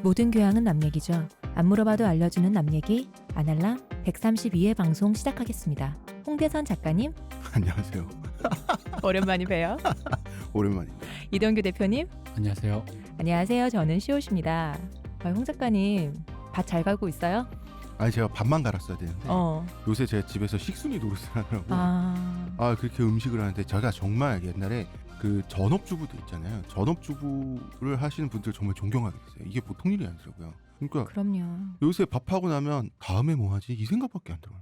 모든 교양은 남 얘기죠. 안 물어봐도 알려주는 남 얘기 아날람 132회 방송 시작하겠습니다. 홍대선 작가님 안녕하세요. 오랜만에 봬요. 오랜만입니다. 이동규 대표님 안녕하세요. 안녕하세요. 저는 시옷입니다. 홍 작가님 밭 잘 갈고 있어요? 아니 제가 밥만 갈았어야 되는데 요새 제가 집에서 식순이 노릇을 하느라고 그렇게 음식을 하는데 제가 정말 옛날에 그 전업주부들 있잖아요. 전업주부를 하시는 분들 정말 존경하게 됐어요. 이게 보통 일이 아니더라고요. 그러니까 그럼요. 요새 밥하고 나면 다음에 뭐 하지? 이 생각밖에 안 들어요.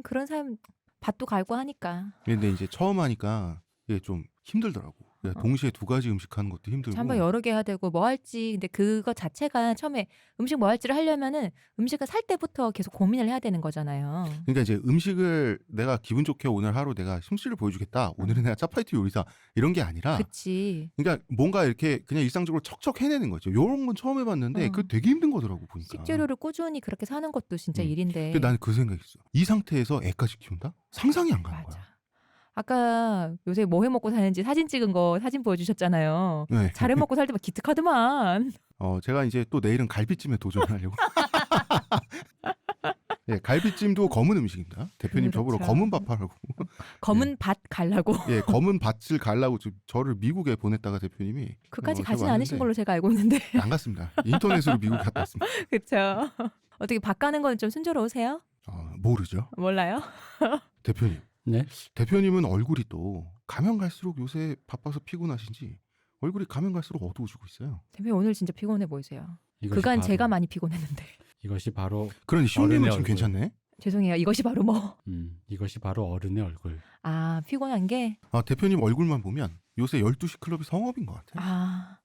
그런 사람 밭도 갈고 하니까. 근데 이제 처음 하니까 이게 좀 힘들더라고. 동시에 두 가지 음식 하는 것도 힘들고. 한번 여러 개 해야 되고 뭐 할지. 근데 그거 자체가 처음에 음식 뭐 할지를 하려면은 음식을 살 때부터 계속 고민을 해야 되는 거잖아요. 그러니까 이제 음식을 내가 기분 좋게 오늘 하루 내가 솜씨를 보여주겠다. 오늘은 내가 짜파게티 요리사 이런 게 아니라. 그치. 그러니까 뭔가 이렇게 그냥 일상적으로 척척 해내는 거죠. 요런 건 처음 해봤는데 그거 되게 힘든 거더라고 보니까. 식재료를 꾸준히 그렇게 사는 것도 진짜 일인데. 근데 나는 그 생각했어. 이 상태에서 애까지 키운다? 상상이 안 가는 거야. 아까 요새 뭐 해먹고 사는지 사진 찍은 거 사진 보여주셨잖아요. 네. 잘 해먹고 살 때만 기특하더만. 제가 이제 또 내일은 갈비찜에 도전하려고. 예, 갈비찜도 검은 음식입니다. 대표님 그렇죠. 저보러 검은 밥 하라고. 검은 밭 갈라고. 예, 검은 밭을 갈라고 저를 미국에 보냈다가 대표님이. 그까지 가진 왔는데 않으신 걸로 제가 알고 있는데. 안 갔습니다. 인터넷으로 미국 갔다 왔습니다. 그렇죠. 어떻게 밭 가는 건 좀 순조로우세요? 모르죠. 몰라요? 대표님. 네. 대표님은 얼굴이 또 가면 갈수록 요새 바빠서 피곤하신지 얼굴이 가면 갈수록 어두워지고 있어요. 대표님 오늘 진짜 피곤해 보이세요. 그간 바로, 제가 많이 피곤했는데. 이것이 바로 그런 흉내는 지금 얼굴. 괜찮네. 죄송해요. 이것이 바로 뭐. 이것이 바로 어른의 얼굴. 피곤한 게. 대표님 얼굴만 보면 요새 12시 클럽이 성업인 것 같아요.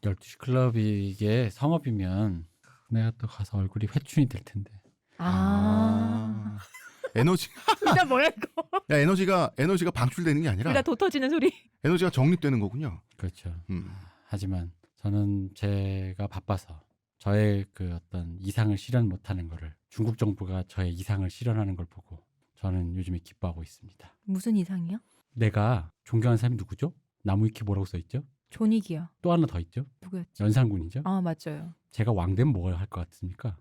12시 클럽이 이게 성업이면 내가 또 가서 얼굴이 회춘이 될 텐데. 에너지. 진짜 뭐야 이거. 야, 에너지가 방출되는 게 아니라. 도 터지는 소리. 에너지가 정립되는 거군요. 그렇죠. 하지만 저는 제가 바빠서 저의 그 어떤 이상을 실현 못하는 거를 중국 정부가 저의 이상을 실현하는 걸 보고 저는 요즘에 기뻐하고 있습니다. 무슨 이상이요? 내가 존경하는 사람이 누구죠? 나무위키 뭐라고 써있죠? 존익이요. 또 하나 더 있죠? 누구였지? 연산군이죠? 맞아요. 제가 왕 되면 뭐가 할 것 같습니까?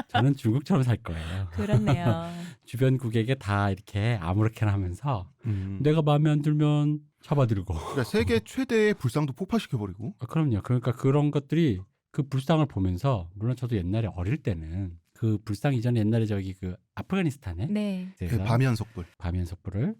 저는 중국처럼 살 거예요. 그렇네요. 주변국에게 다 이렇게 아무렇게나 하면서 내가 마음에 안 들면 잡아들고. 그러니까 세계 최대의 불상도 폭파시켜버리고. 그럼요. 그러니까 그런 것들이 그 불상을 보면서 물론 저도 옛날에 어릴 때는 그 불상 이전에 옛날에 저기 그 아프가니스탄에 네. 바미안석불을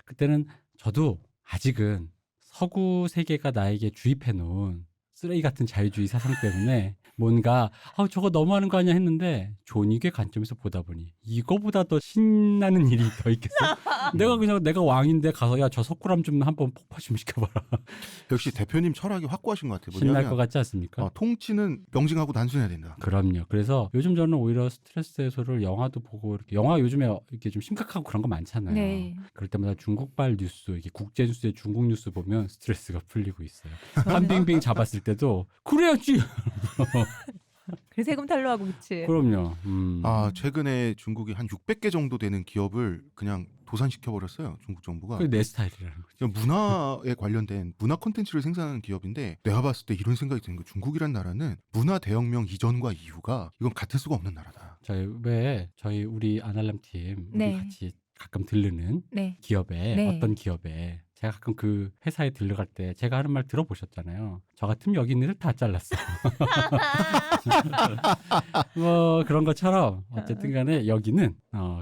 그때는 저도 아직은 서구 세계가 나에게 주입해 놓은 쓰레기 같은 자유주의 사상 때문에 뭔가 저거 너무하는 거 아니야 했는데 존익의 관점에서 보다 보니 이거보다 더 신나는 일이 더 있겠어? 내가 왕인데 가서 야 저 석굴암 좀 한번 폭파 좀 시켜봐라. 역시 대표님 철학이 확고하신 것 같아요. 신날 것 같지 않습니까? 통치는 명징하고 단순해야 된다. 그럼요. 그래서 요즘 저는 오히려 스트레스 해소를 영화도 보고 이렇게 영화 요즘에 이렇게 좀 심각하고 그런 거 많잖아요. 네. 그럴 때마다 중국발 뉴스, 이렇게 국제 뉴스에 중국 뉴스 보면 스트레스가 풀리고 있어요. 한빙빙 잡았을 때도 그래야지. 그래서 세금 탈루하고 그치. 그럼요. 최근에 중국이 한 600개 정도 되는 기업을 그냥 도산시켜버렸어요. 중국 정부가. 그게 내 스타일이라는 거죠. 문화에 관련된 문화 콘텐츠를 생산하는 기업인데 내가 봤을 때 이런 생각이 드는 거예요. 중국이란 나라는 문화 대혁명 이전과 이후가 이건 같을 수가 없는 나라다. 저희 우리 아날람 팀 우리 네. 같이 가끔 들르는 네. 기업에 네. 어떤 기업에 제가 가끔 그 회사에 들러갈 때 제가 하는 말 들어보셨잖아요. 저 같으면 여기 있는 애들 다 잘랐어. 뭐 그런 것처럼 어쨌든 간에 여기는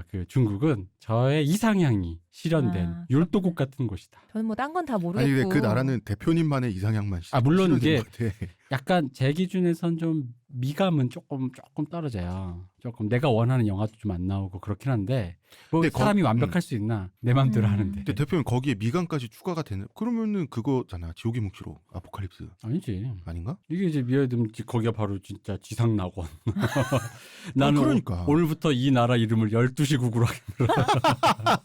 그 중국은 저의 이상향이 실현된 율도국 같은 곳이다. 저는 뭐 딴 건 다 모르겠고. 아니 근데 그 나라는 대표님만의 이상향만 물론 이게 것 같아. 약간 제 기준에선 좀 미감은 조금 떨어져요. 조금 내가 원하는 영화도 좀 안 나오고 그렇긴 한데 뭐 근데 사람이 완벽할 수 있나 내 맘대로 하는데. 근데 대표님 거기에 미감까지 추가가 되는 그러면은 그거잖아. 지옥의 묵시록 아포칼립스. 아니지. 아닌가? 이게 이제 미아드면 거기가 바로 진짜 지상낙원. 나는 그러니까. 오늘부터 이 나라 이름을 12시 국으로 하겠다.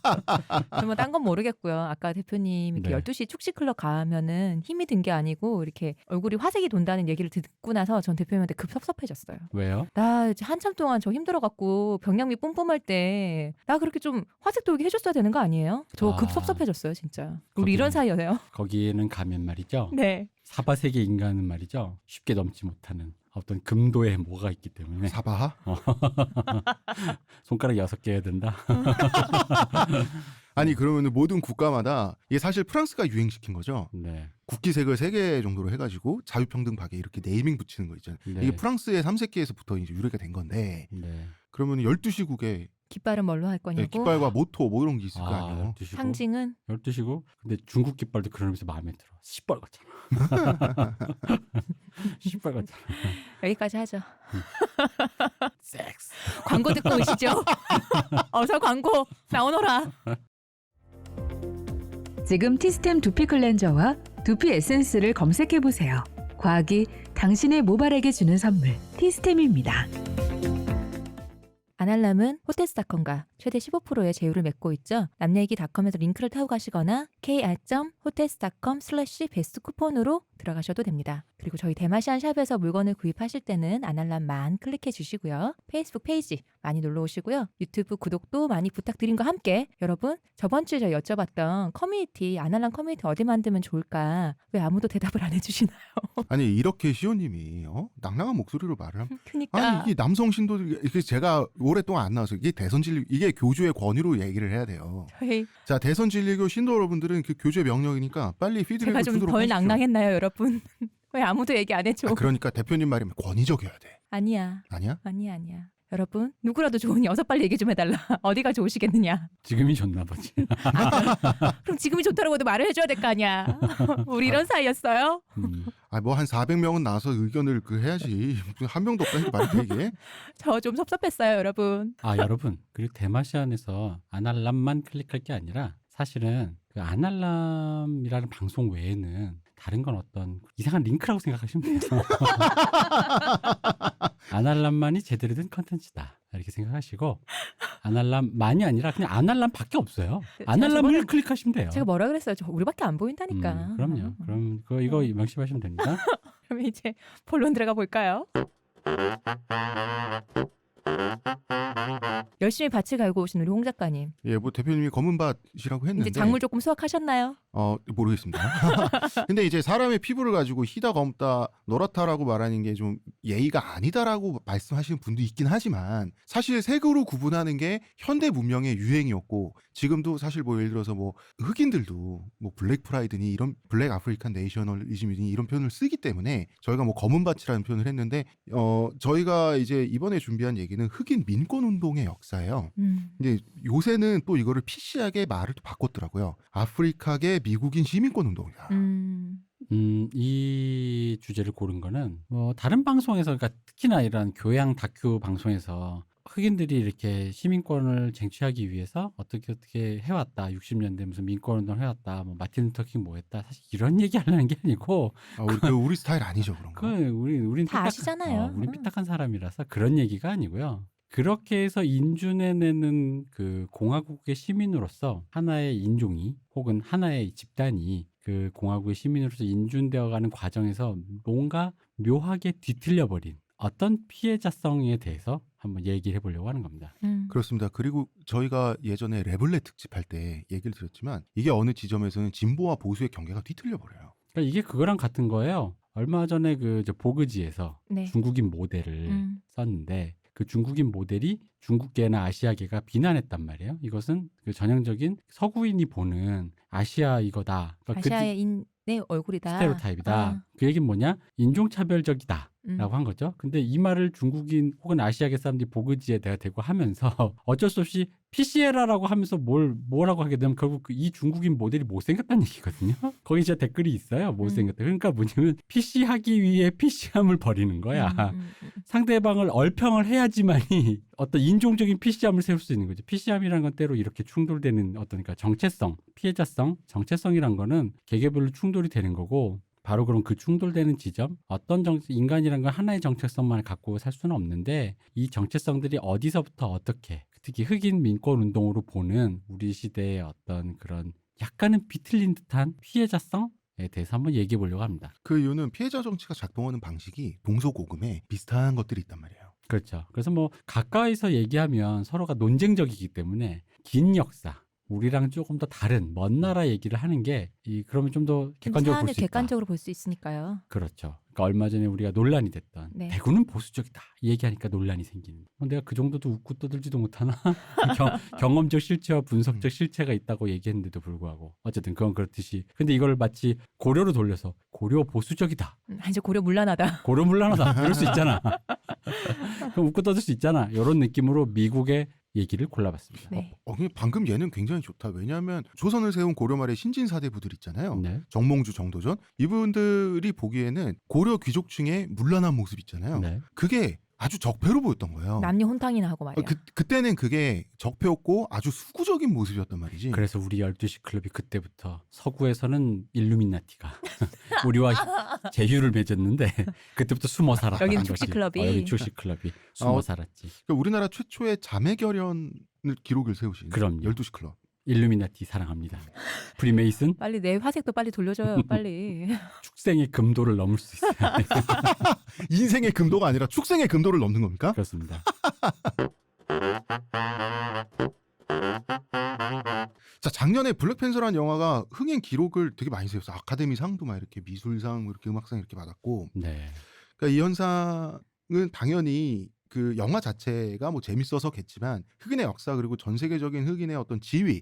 저는 딴 건 모르겠고요. 아까 대표님 이렇게 네. 12시 축식클럽 가면은 힘이 든 게 아니고 이렇게 얼굴이 화색이 돈다는 얘기를 듣고 나서 전 대표님한테 급 섭섭해졌어요. 왜요? 나 이제 한참 동안 저 힘들어갖고 병량미 뿜뿜할 때 나 그렇게 좀 화색 돌게 해줬어야 되는 거 아니에요? 저 급 섭섭해졌어요 진짜. 우리 거기- 이런 사이여세요? 거기에는 가면 말이죠. 네. 사바 세계 인간은 말이죠. 쉽게 넘지 못하는 어떤 금도에 뭐가 있기 때문에. 사바하? 손가락 6개 해야 된다. 아니 그러면 모든 국가마다 이게 사실 프랑스가 유행시킨 거죠. 네. 국기색을 3개 정도로 해가지고 자유평등박에 이렇게 네이밍 붙이는 거 있잖아요. 네. 이게 프랑스의 삼색기에서부터 이제 유래가 된 건데 네. 그러면 12시국에 깃발은 뭘로 할 거냐고. 깃발과 모토 뭐 이런 게 있을 거 아니에요. 12시고. 상징은 12시고. 근데 중국 깃발도 그러면서 마음에 들어. 시뻘겋잖아. 시뻘겋잖아. 여기까지 하죠. 섹스. 광고 듣고 오시죠. 어서 광고 나오너라. 지금 티스템 두피 클렌저와 두피 에센스를 검색해보세요. 과학이 당신의 모발에게 주는 선물, 티스템입니다. 아날람은 호텔스닷컴과 최대 15%의 제휴를 맺고 있죠. 남얘기닷컴에서 링크를 타고 가시거나 kr.hotels.com/베스트 쿠폰으로 들어가셔도 됩니다. 그리고 저희 대마시안 샵에서 물건을 구입하실 때는 아날람만 클릭해 주시고요. 페이스북 페이지 많이 놀러 오시고요. 유튜브 구독도 많이 부탁드림과 함께 여러분 저번 주에 저희 여쭤봤던 커뮤니티 아날람 커뮤니티 어디 만들면 좋을까 왜 아무도 대답을 안 해주시나요? 아니 이렇게 시호님이 낭낭한 목소리로 말을 하면 그러니까 아니 이게 남성 신도들 이게 제가 오랫동안 안 나와서 이게 대선 진리 이게 교주의 권위로 얘기를 해야 돼요. 저희 자 대선 진리교 신도 여러분들은 그 교주의 명령이니까 빨리 제가 피드백을 좀 주도록 덜 하십시오. 낭낭했나요 여러분? 왜 아무도 얘기 안 해줘? 그러니까 대표님 말이면 권위적이어야 돼. 아니야. 아니야? 아니야. 여러분 누구라도 좋으니 어서 빨리 얘기 좀 해달라. 어디가 좋으시겠느냐. 지금이 좋나 보지. 그럼 지금이 좋다고도 말을 해줘야 될 거 아니야. 우리 이런 사이였어요? 뭐 한 400명은 나와서 의견을 해야지. 무슨 한 명도 없다니까 말이 돼 이게. 저 좀 섭섭했어요 여러분. 여러분. 그리고 대마시안에서 아날람만 클릭할 게 아니라 사실은 그 아날람이라는 방송 외에는 다른 건 어떤 이상한 링크라고 생각하시면 돼요. 아날람만이 제대로 된 컨텐츠다. 이렇게 생각하시고 아날람만이 아니라 그냥 아날람밖에 없어요. 아날람을 클릭하시면 돼요. 제가 뭐라 그랬어요? 저 우리밖에 안 보인다니까. 그럼요. 그럼 이거 명심하시면 됩니다. 그럼 이제 본론 들어가 볼까요? 열심히 밭을 갈고 오신 우리 홍 작가님. 예, 뭐 대표님이 검은 밭이라고 했는데 이제 작물 조금 수확하셨나요? 모르겠습니다. 근데 이제 사람의 피부를 가지고 희다 검다 노랗다라고 말하는 게 좀 예의가 아니다라고 말씀하시는 분도 있긴 하지만 사실 색으로 구분하는 게 현대 문명의 유행이었고 지금도 사실 뭐 예를 들어서 뭐 흑인들도 뭐 블랙 프라이드니 이런 블랙 아프리칸 네이셔널리즘이니 이런 표현을 쓰기 때문에 저희가 뭐 검은 밭이라는 표현을 했는데 저희가 이제 이번에 준비한 얘기는 흑인 민권 운동의 역사예요. 근데 요새는 또 이거를 PC하게 말을 또 바꿨더라고요. 아프리카계 미국인 시민권 운동이다. 이 주제를 고른 거는 다른 방송에서 그러니까 특히나 이런 교양 다큐 방송에서 흑인들이 이렇게 시민권을 쟁취하기 위해서 어떻게 해왔다. 60년대 무슨 민권운동 해왔다. 뭐 마틴 루터 킹 뭐 했다. 사실 이런 얘기 하려는 게 아니고 우리 스타일 아니죠 그런 거. 우린 다 아시잖아요. 우린 삐딱한 사람이라서 그런 얘기가 아니고요. 그렇게 해서 인준해내는 그 공화국의 시민으로서 하나의 인종이 혹은 하나의 집단이 그 공화국의 시민으로서 인준되어가는 과정에서 뭔가 묘하게 뒤틀려버린 어떤 피해자성에 대해서 한번 얘기를 해보려고 하는 겁니다. 그렇습니다. 그리고 저희가 예전에 레블렛 특집할 때 얘기를 드렸지만 이게 어느 지점에서는 진보와 보수의 경계가 뒤틀려버려요. 그러니까 이게 그거랑 같은 거예요. 얼마 전에 보그지에서 네. 중국인 모델을 썼는데 그 중국인 모델이 중국계나 아시아계가 비난했단 말이에요. 이것은 그 전형적인 서구인이 보는 아시아 이거다. 그러니까 아시아인의 얼굴이다. 스테레오타입이다. 그 얘기는 뭐냐? 인종차별적이다. 라고 한 거죠. 근데 이 말을 중국인 혹은 아시아계 사람들이 보그지에 대고 하면서 어쩔 수 없이 PCL라고 하면서 뭐라고 하게 되면 결국 이 중국인 모델이 못생겼다는 얘기거든요. 거기 진짜 댓글이 있어요. 못생겼다. 그러니까 뭐냐면 PC하기 위해 PC함을 버리는 거야. 상대방을 얼평을 해야지만이 어떤 인종적인 PC함을 세울 수 있는 거죠. PC함이라는 건 때로 이렇게 충돌되는 그러니까 정체성, 피해자성, 정체성이란 거는 개개별로 충돌이 되는 거고 바로 그럼 그 충돌되는 지점 어떤 인간이란 건 하나의 정체성만 갖고 살 수는 없는데 이 정체성들이 어디서부터 어떻게 특히 흑인 민권 운동으로 보는 우리 시대의 어떤 그런 약간은 비틀린 듯한 피해자성에 대해서 한번 얘기해 보려고 합니다. 그 이유는 피해자 정치가 작동하는 방식이 동서고금에 비슷한 것들이 있단 말이에요. 그렇죠. 그래서 가까이서 얘기하면 서로가 논쟁적이기 때문에 긴 역사 우리랑 조금 더 다른 먼 나라 얘기를 하는 게 그러면 좀 더 객관적으로 볼 사안을 수 있다. 객관적으로 볼 수 있으니까요. 그렇죠. 그러니까 얼마 전에 우리가 논란이 됐던 네. 대구는 보수적이다 이 얘기하니까 논란이 생기는. 내가 그 정도도 웃고 떠들지도 못하나? 경험적 실체와 분석적 실체가 있다고 얘기했는데도 불구하고 어쨌든 그건 그렇듯이. 근데 이걸 마치 고려로 돌려서 고려 보수적이다. 이제 고려 문란하다. 고려 물란하다. 이럴 수 있잖아. 그럼 웃고 떠들 수 있잖아. 이런 느낌으로 미국의 얘기를 골라봤습니다. 네. 방금 얘는 굉장히 좋다. 왜냐하면 조선을 세운 고려 말의 신진사대부들 있잖아요. 네. 정몽주, 정도전 이분들이 보기에는 고려 귀족층의 문란한 모습 있잖아요. 네. 그게 아주 적폐로 보였던 거예요. 남녀 혼탕이나 하고 말이야. 그때는 그게 적폐였고 아주 수구적인 모습이었단 말이지. 그래서 우리 12시 클럽이 그때부터 서구에서는 일루미나티가 우리와 제휴를 맺었는데 그때부터 숨어 살았다는 여기는 것이. 축식클럽이. 여기 축식클럽이 숨어 살았지. 그러니까 우리나라 최초의 자매결연을 기록을 세우신 그럼요. 12시 클럽. 일루미나티 사랑합니다. 프리메이슨 빨리 내 화색도 빨리 돌려줘요. 빨리. 축생의 금도를 넘을 수 있어요. 인생의 금도가 아니라 축생의 금도를 넘는 겁니까? 그렇습니다. 자, 작년에 블랙팬서라는 영화가 흥행 기록을 되게 많이 세웠어. 아카데미 상도 막 이렇게 미술상, 이렇게 음악상 이렇게 받았고. 네. 그러니까 이 현상은 당연히 그 영화 자체가 뭐 재밌어서겠지만 흑인의 역사 그리고 전 세계적인 흑인의 어떤 지위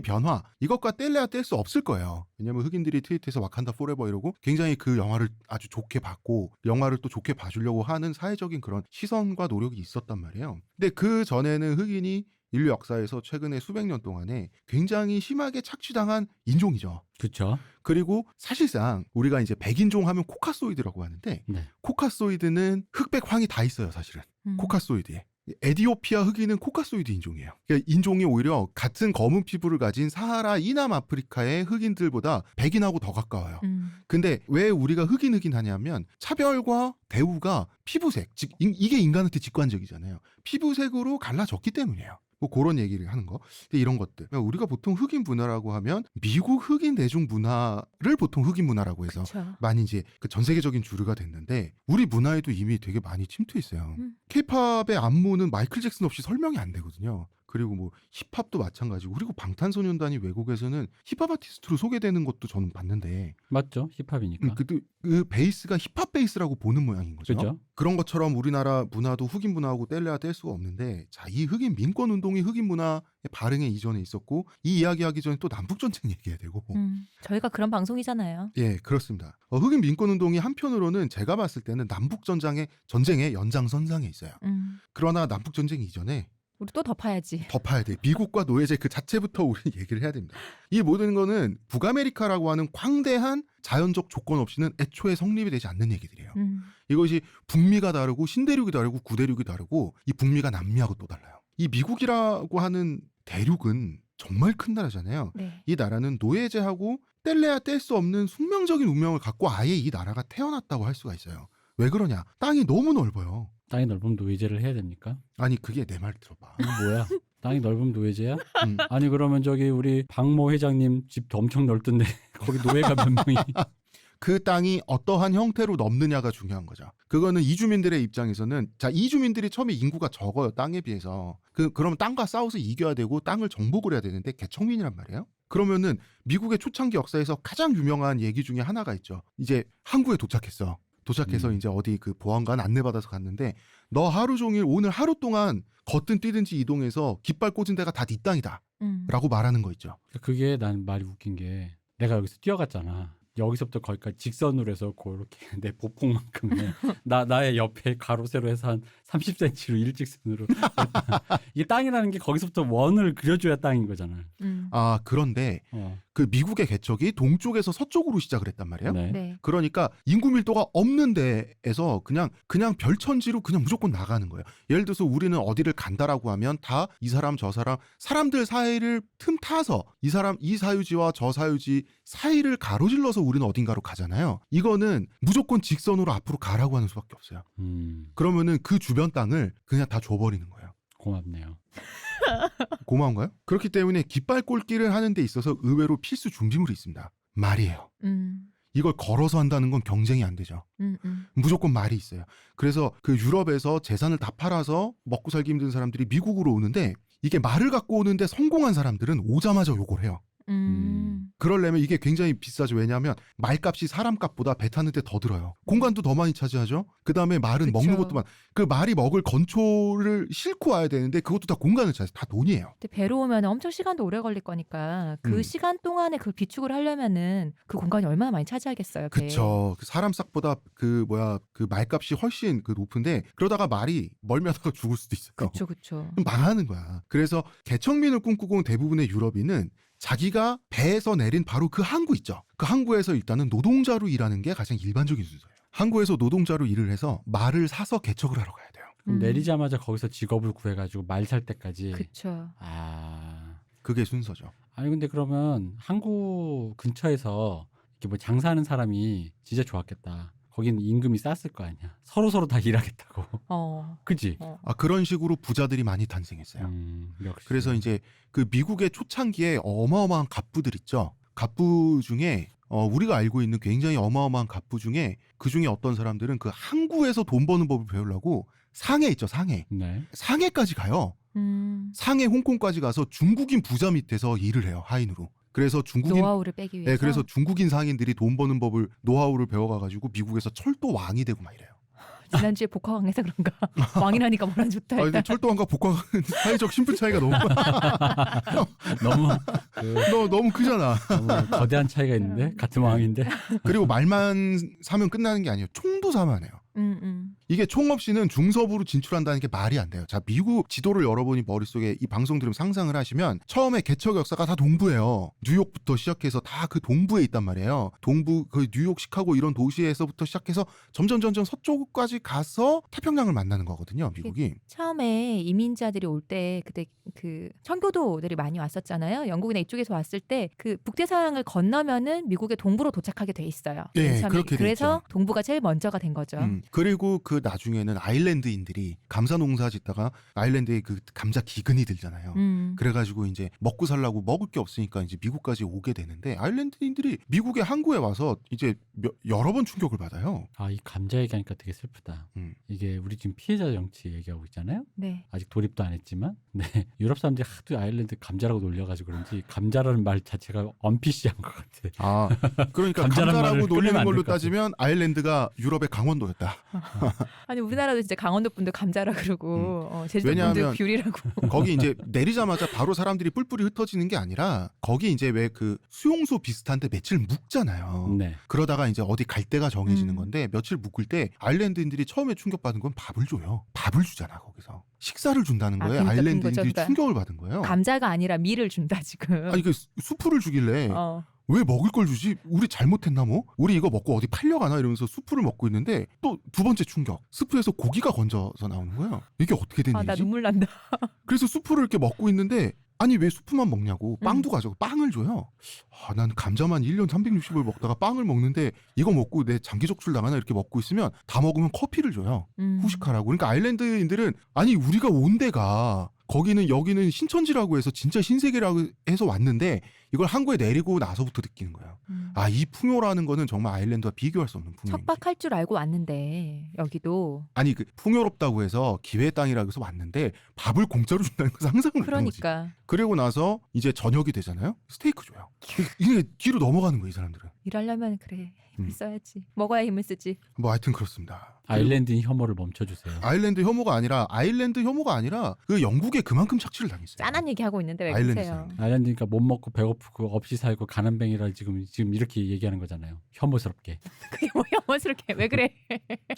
변화 이것과 뗄래야 뗄 수 없을 거예요. 왜냐면 흑인들이 트위터에서 와칸다 포레버 이러고 굉장히 그 영화를 아주 좋게 봤고 영화를 또 좋게 봐주려고 하는 사회적인 그런 시선과 노력이 있었단 말이에요. 근데 그 전에는 흑인이 인류 역사에서 최근에 수백 년 동안에 굉장히 심하게 착취당한 인종이죠. 그렇죠. 그리고 사실상 우리가 이제 백인종 하면 코카소이드라고 하는데 네. 코카소이드는 흑백 황이 다 있어요, 사실은. 코카소이드에. 에디오피아 흑인은 코카소이드 인종이에요. 그러니까 인종이 오히려 같은 검은 피부를 가진 사하라 이남 아프리카의 흑인들보다 백인하고 더 가까워요. 근데 왜 우리가 흑인 하냐면 차별과 대우가 피부색, 즉 이게 인간한테 직관적이잖아요. 피부색으로 갈라졌기 때문이에요. 뭐 그런 얘기를 하는 거. 근데 이런 것들. 그러니까 우리가 보통 흑인 문화라고 하면 미국 흑인 대중 문화를 보통 흑인 문화라고 해서 그쵸. 많이 이제 그 전 세계적인 주류가 됐는데 우리 문화에도 이미 되게 많이 침투해 있어요. 케이팝의 안무는 마이클 잭슨 없이 설명이 안 되거든요. 그리고 뭐 힙합도 마찬가지고 그리고 방탄소년단이 외국에서는 힙합 아티스트로 소개되는 것도 저는 봤는데 맞죠? 힙합이니까. 그 베이스가 힙합 베이스라고 보는 모양인 거죠. 그죠? 그런 것처럼 우리나라 문화도 흑인 문화하고 뗄래야 뗄 수가 없는데 자, 이 흑인 민권 운동이 흑인 문화의 발흥에 이전에 있었고 이 이야기하기 전에 또 남북 전쟁 얘기해야 되고 저희가 그런 방송이잖아요. 예, 그렇습니다. 흑인 민권 운동이 한편으로는 제가 봤을 때는 남북 전쟁의 연장선상에 있어요. 그러나 남북 전쟁 이전에 우리 또 덮어야지. 덮어야 돼. 미국과 노예제 그 자체부터 우리 얘기를 해야 됩니다. 이 모든 거는 북아메리카라고 하는 광대한 자연적 조건 없이는 애초에 성립이 되지 않는 얘기들이에요. 이것이 북미가 다르고 신대륙이 다르고 구대륙이 다르고 이 북미가 남미하고 또 달라요. 이 미국이라고 하는 대륙은 정말 큰 나라잖아요. 네. 이 나라는 노예제하고 뗄래야 뗄 수 없는 숙명적인 운명을 갖고 아예 이 나라가 태어났다고 할 수가 있어요. 왜 그러냐? 땅이 너무 넓어요. 땅이 넓으면 노예제를 해야 됩니까? 아니 그게 내 말 들어봐. 이거 뭐야? 땅이 넓으면 노예제야? 아니 그러면 저기 우리 박모 회장님 집도 엄청 넓던데 거기 노예가 몇 명이? 그 땅이 어떠한 형태로 넘느냐가 중요한 거죠. 그거는 이주민들의 입장에서는 자 이주민들이 처음에 인구가 적어요. 땅에 비해서. 그러면 땅과 싸워서 이겨야 되고 땅을 정복을 해야 되는데 개척민이란 말이에요. 그러면은 미국의 초창기 역사에서 가장 유명한 얘기 중에 하나가 있죠. 이제 항구에 도착했어. 도착해서 이제 어디 그 보안관 안내받아서 갔는데 너 하루 종일 오늘 하루 동안 걷든 뛰든지 이동해서 깃발 꽂은 데가 다 네 땅이다 라고 말하는 거 있죠. 그게 난 말이 웃긴 게 내가 여기서 뛰어갔잖아. 여기서부터 거기까지 직선으로 해서 그렇게 내 보폭만큼의 나의 옆에 가로 세로 해서 한 30cm로 일직선으로 이게 땅이라는 게 거기서부터 원을 그려줘야 땅인 거잖아. 아 그런데 그 미국의 개척이 동쪽에서 서쪽으로 시작을 했단 말이에요. 네. 네. 그러니까 인구 밀도가 없는 데에서 그냥 별천지로 그냥 무조건 나가는 거예요. 예를 들어서 우리는 어디를 간다라고 하면 다 이 사람 저 사람 사람들 사이를 틈타서 이 사람 이 사유지와 저 사유지 사이를 가로질러서 우리는 어딘가로 가잖아요. 이거는 무조건 직선으로 앞으로 가라고 하는 수밖에 없어요. 그러면은 그 주변 땅을 그냥 다 줘버리는 거예요. 고맙네요. 고마운가요? 그렇기 때문에 깃발 꽂기를 하는 데 있어서 의외로 필수 준비물이 있습니다. 말이에요. 이걸 걸어서 한다는 건 경쟁이 안 되죠. 무조건 말이 있어요. 그래서 그 유럽에서 재산을 다 팔아서 먹고 살기 힘든 사람들이 미국으로 오는데 이게 말을 갖고 오는데 성공한 사람들은 오자마자 요걸 해요. 그러려면 이게 굉장히 비싸죠. 왜냐하면 말값이 사람값보다 배 타는데 더 들어요. 공간도 더 많이 차지하죠. 그 다음에 말은 그쵸. 먹는 것도 그 말이 먹을 건초를 싣고 와야 되는데 그것도 다 공간을 차지. 다 돈이에요. 근데 배로 오면 엄청 시간도 오래 걸릴 거니까 그 시간 동안에 그 비축을 하려면은 그 공간이 얼마나 많이 차지하겠어요. 배에. 그쵸. 그 사람 싹보다 그 말값이 훨씬 높은데 그러다가 말이 멀미하다가 죽을 수도 있어요. 그쵸, 그쵸. 그럼 망하는 거야. 그래서 개척민을 꿈꾸고 온 대부분의 유럽인은 자기가 배에서 내린 바로 그 항구 있죠. 그 항구에서 일단은 노동자로 일하는 게 가장 일반적인 순서예요. 항구에서 노동자로 일을 해서 말을 사서 개척을 하러 가야 돼요. 그럼 내리자마자 거기서 직업을 구해가지고 말 살 때까지. 그쵸. 그게 순서죠. 아니 근데 그러면 항구 근처에서 이렇게 뭐 장사하는 사람이 진짜 좋았겠다. 거기는 임금이 쌌을 거 아니야. 서로 다 일하겠다고. 그치? 그런 식으로 부자들이 많이 탄생했어요. 역시. 그래서 이제 그 미국의 초창기에 어마어마한 갑부들 있죠. 갑부 중에 우리가 알고 있는 굉장히 어마어마한 갑부 중에 그 중에 어떤 사람들은 그 항구에서 돈 버는 법을 배우려고 상해 있죠. 상해. 네. 상해까지 가요. 상해 홍콩까지 가서 중국인 부자 밑에서 일을 해요. 하인으로. 그래서 중국인 노하우를 빼기 위해서. 네, 그래서 중국인 상인들이 돈 버는 법을 노하우를 배워가가지고 미국에서 철도 왕이 되고 막 이래요. 지난주에 복화강에서 그런가. 왕이라니까 뭐라 좋다. 근데 철도왕과 복화강은 사회적 신분 차이가 너무 너무 크잖아. 너무 거대한 차이가 있는데 같은 왕인데. 그리고 말만 사면 끝나는 게 아니에요. 총도 사면 해요. 이게 총 없이는 중서부로 진출한다는 게 말이 안 돼요. 자, 미국 지도를 여러분이 머릿속에 이 방송 들으면 상상을 하시면 처음에 개척 역사가 다 동부예요. 뉴욕부터 시작해서 다 그 동부에 있단 말이에요. 동부 그 뉴욕, 시카고 이런 도시에서부터 시작해서 점점 서쪽까지 가서 태평양을 만나는 거거든요. 미국이. 처음에 이민자들이 올 때 그때 그 청교도들이 많이 왔었잖아요. 영국이나 이쪽에서 왔을 때 그 북대서양을 건너면은 미국의 동부로 도착하게 돼 있어요. 네, 그렇게 돼 그래서 있죠. 동부가 제일 먼저가 된 거죠. 그리고 그 나중에는 아일랜드인들이 감사 농사 짓다가 아일랜드에 그 감자 기근이 들잖아요. 그래가지고 이제 먹고 살라고 먹을 게 없으니까 이제 미국까지 오게 되는데 아일랜드인들이 미국의 항구에 와서 이제 여러 번 충격을 받아요. 이 감자 얘기하니까 되게 슬프다. 이게 우리 지금 피해자 정치 얘기하고 있잖아요. 네. 아직 돌입도 안 했지만, 네. 유럽 사람들이 하도 아일랜드 감자라고 놀려가지고 그런지 감자라는 말 자체가 언피시한 것 같아. 그러니까 감자라는 감자라고 말을 놀리는 꺼내면 안 걸로 될 것 같아. 따지면 아일랜드가 유럽의 강원도였다. 아니 우리나라도 진짜 강원도 분들 감자라 그러고 제주도 분들 왜냐하면 귤이라고. 거기 이제 내리자마자 바로 사람들이 뿔뿔이 흩어지는 게 아니라 거기 이제 왜 그 수용소 비슷한데 며칠 묵잖아요. 네. 그러다가 이제 어디 갈 데가 정해지는 건데 며칠 묵을 때 아일랜드인들이 처음에 충격받은 건 밥을 줘요. 밥을 주잖아 거기서. 식사를 준다는 거예요. 그러니까 아일랜드인들이 그러니까 충격을 받은 거예요. 감자가 아니라 밀을 준다 지금. 아니 그 수프를 주길래 왜 먹을 걸 주지? 우리 잘못했나 뭐? 우리 이거 먹고 어디 팔려가나 이러면서 수프를 먹고 있는데 또 두 번째 충격. 수프에서 고기가 건져서 나오는 거예요. 이게 어떻게 된 나 일이지? 눈물 난다. 그래서 수프를 이렇게 먹고 있는데 아니 왜 수프만 먹냐고 빵도 가져고 빵을 줘요. 난 감자만 1년 360을 먹다가 빵을 먹는데 이거 먹고 내 장기 적출 나가나 이렇게 먹고 있으면 다 먹으면 커피를 줘요. 후식하라고. 그러니까 아일랜드인들은 아니 우리가 온 데가 여기는 신천지라고 해서 진짜 신세계라고 해서 왔는데 이걸 항구에 내리고 나서부터 느끼는 거예요. 이 풍요라는 거는 정말 아일랜드와 비교할 수 없는 풍요입니다. 척박할 줄 알고 왔는데 여기도. 아니 그 풍요롭다고 해서 기회의 땅이라고 해서 왔는데 밥을 공짜로 준다는 건 상상을 못한 거지. 그러니까. 그리고 나서 이제 저녁이 되잖아요. 스테이크 줘요. 이게 뒤로 넘어가는 거예요, 이 사람들은. 일하려면 그래 힘을 써야지. 먹어야 힘을 쓰지. 뭐 하여튼 그렇습니다. 아일랜드인 혐오를 멈춰주세요. 아일랜드 혐오가 아니라 그 영국에 그만큼 착취를 당했어요. 짠한 얘기하고 있는데 왜 아일랜드 그러세요? 사람들. 아일랜드니까 못 먹고 배고프고 없이 살고 가난뱅이라 지금 이렇게 얘기하는 거잖아요. 혐오스럽게. 그게 뭐 혐오스럽게 왜 그래?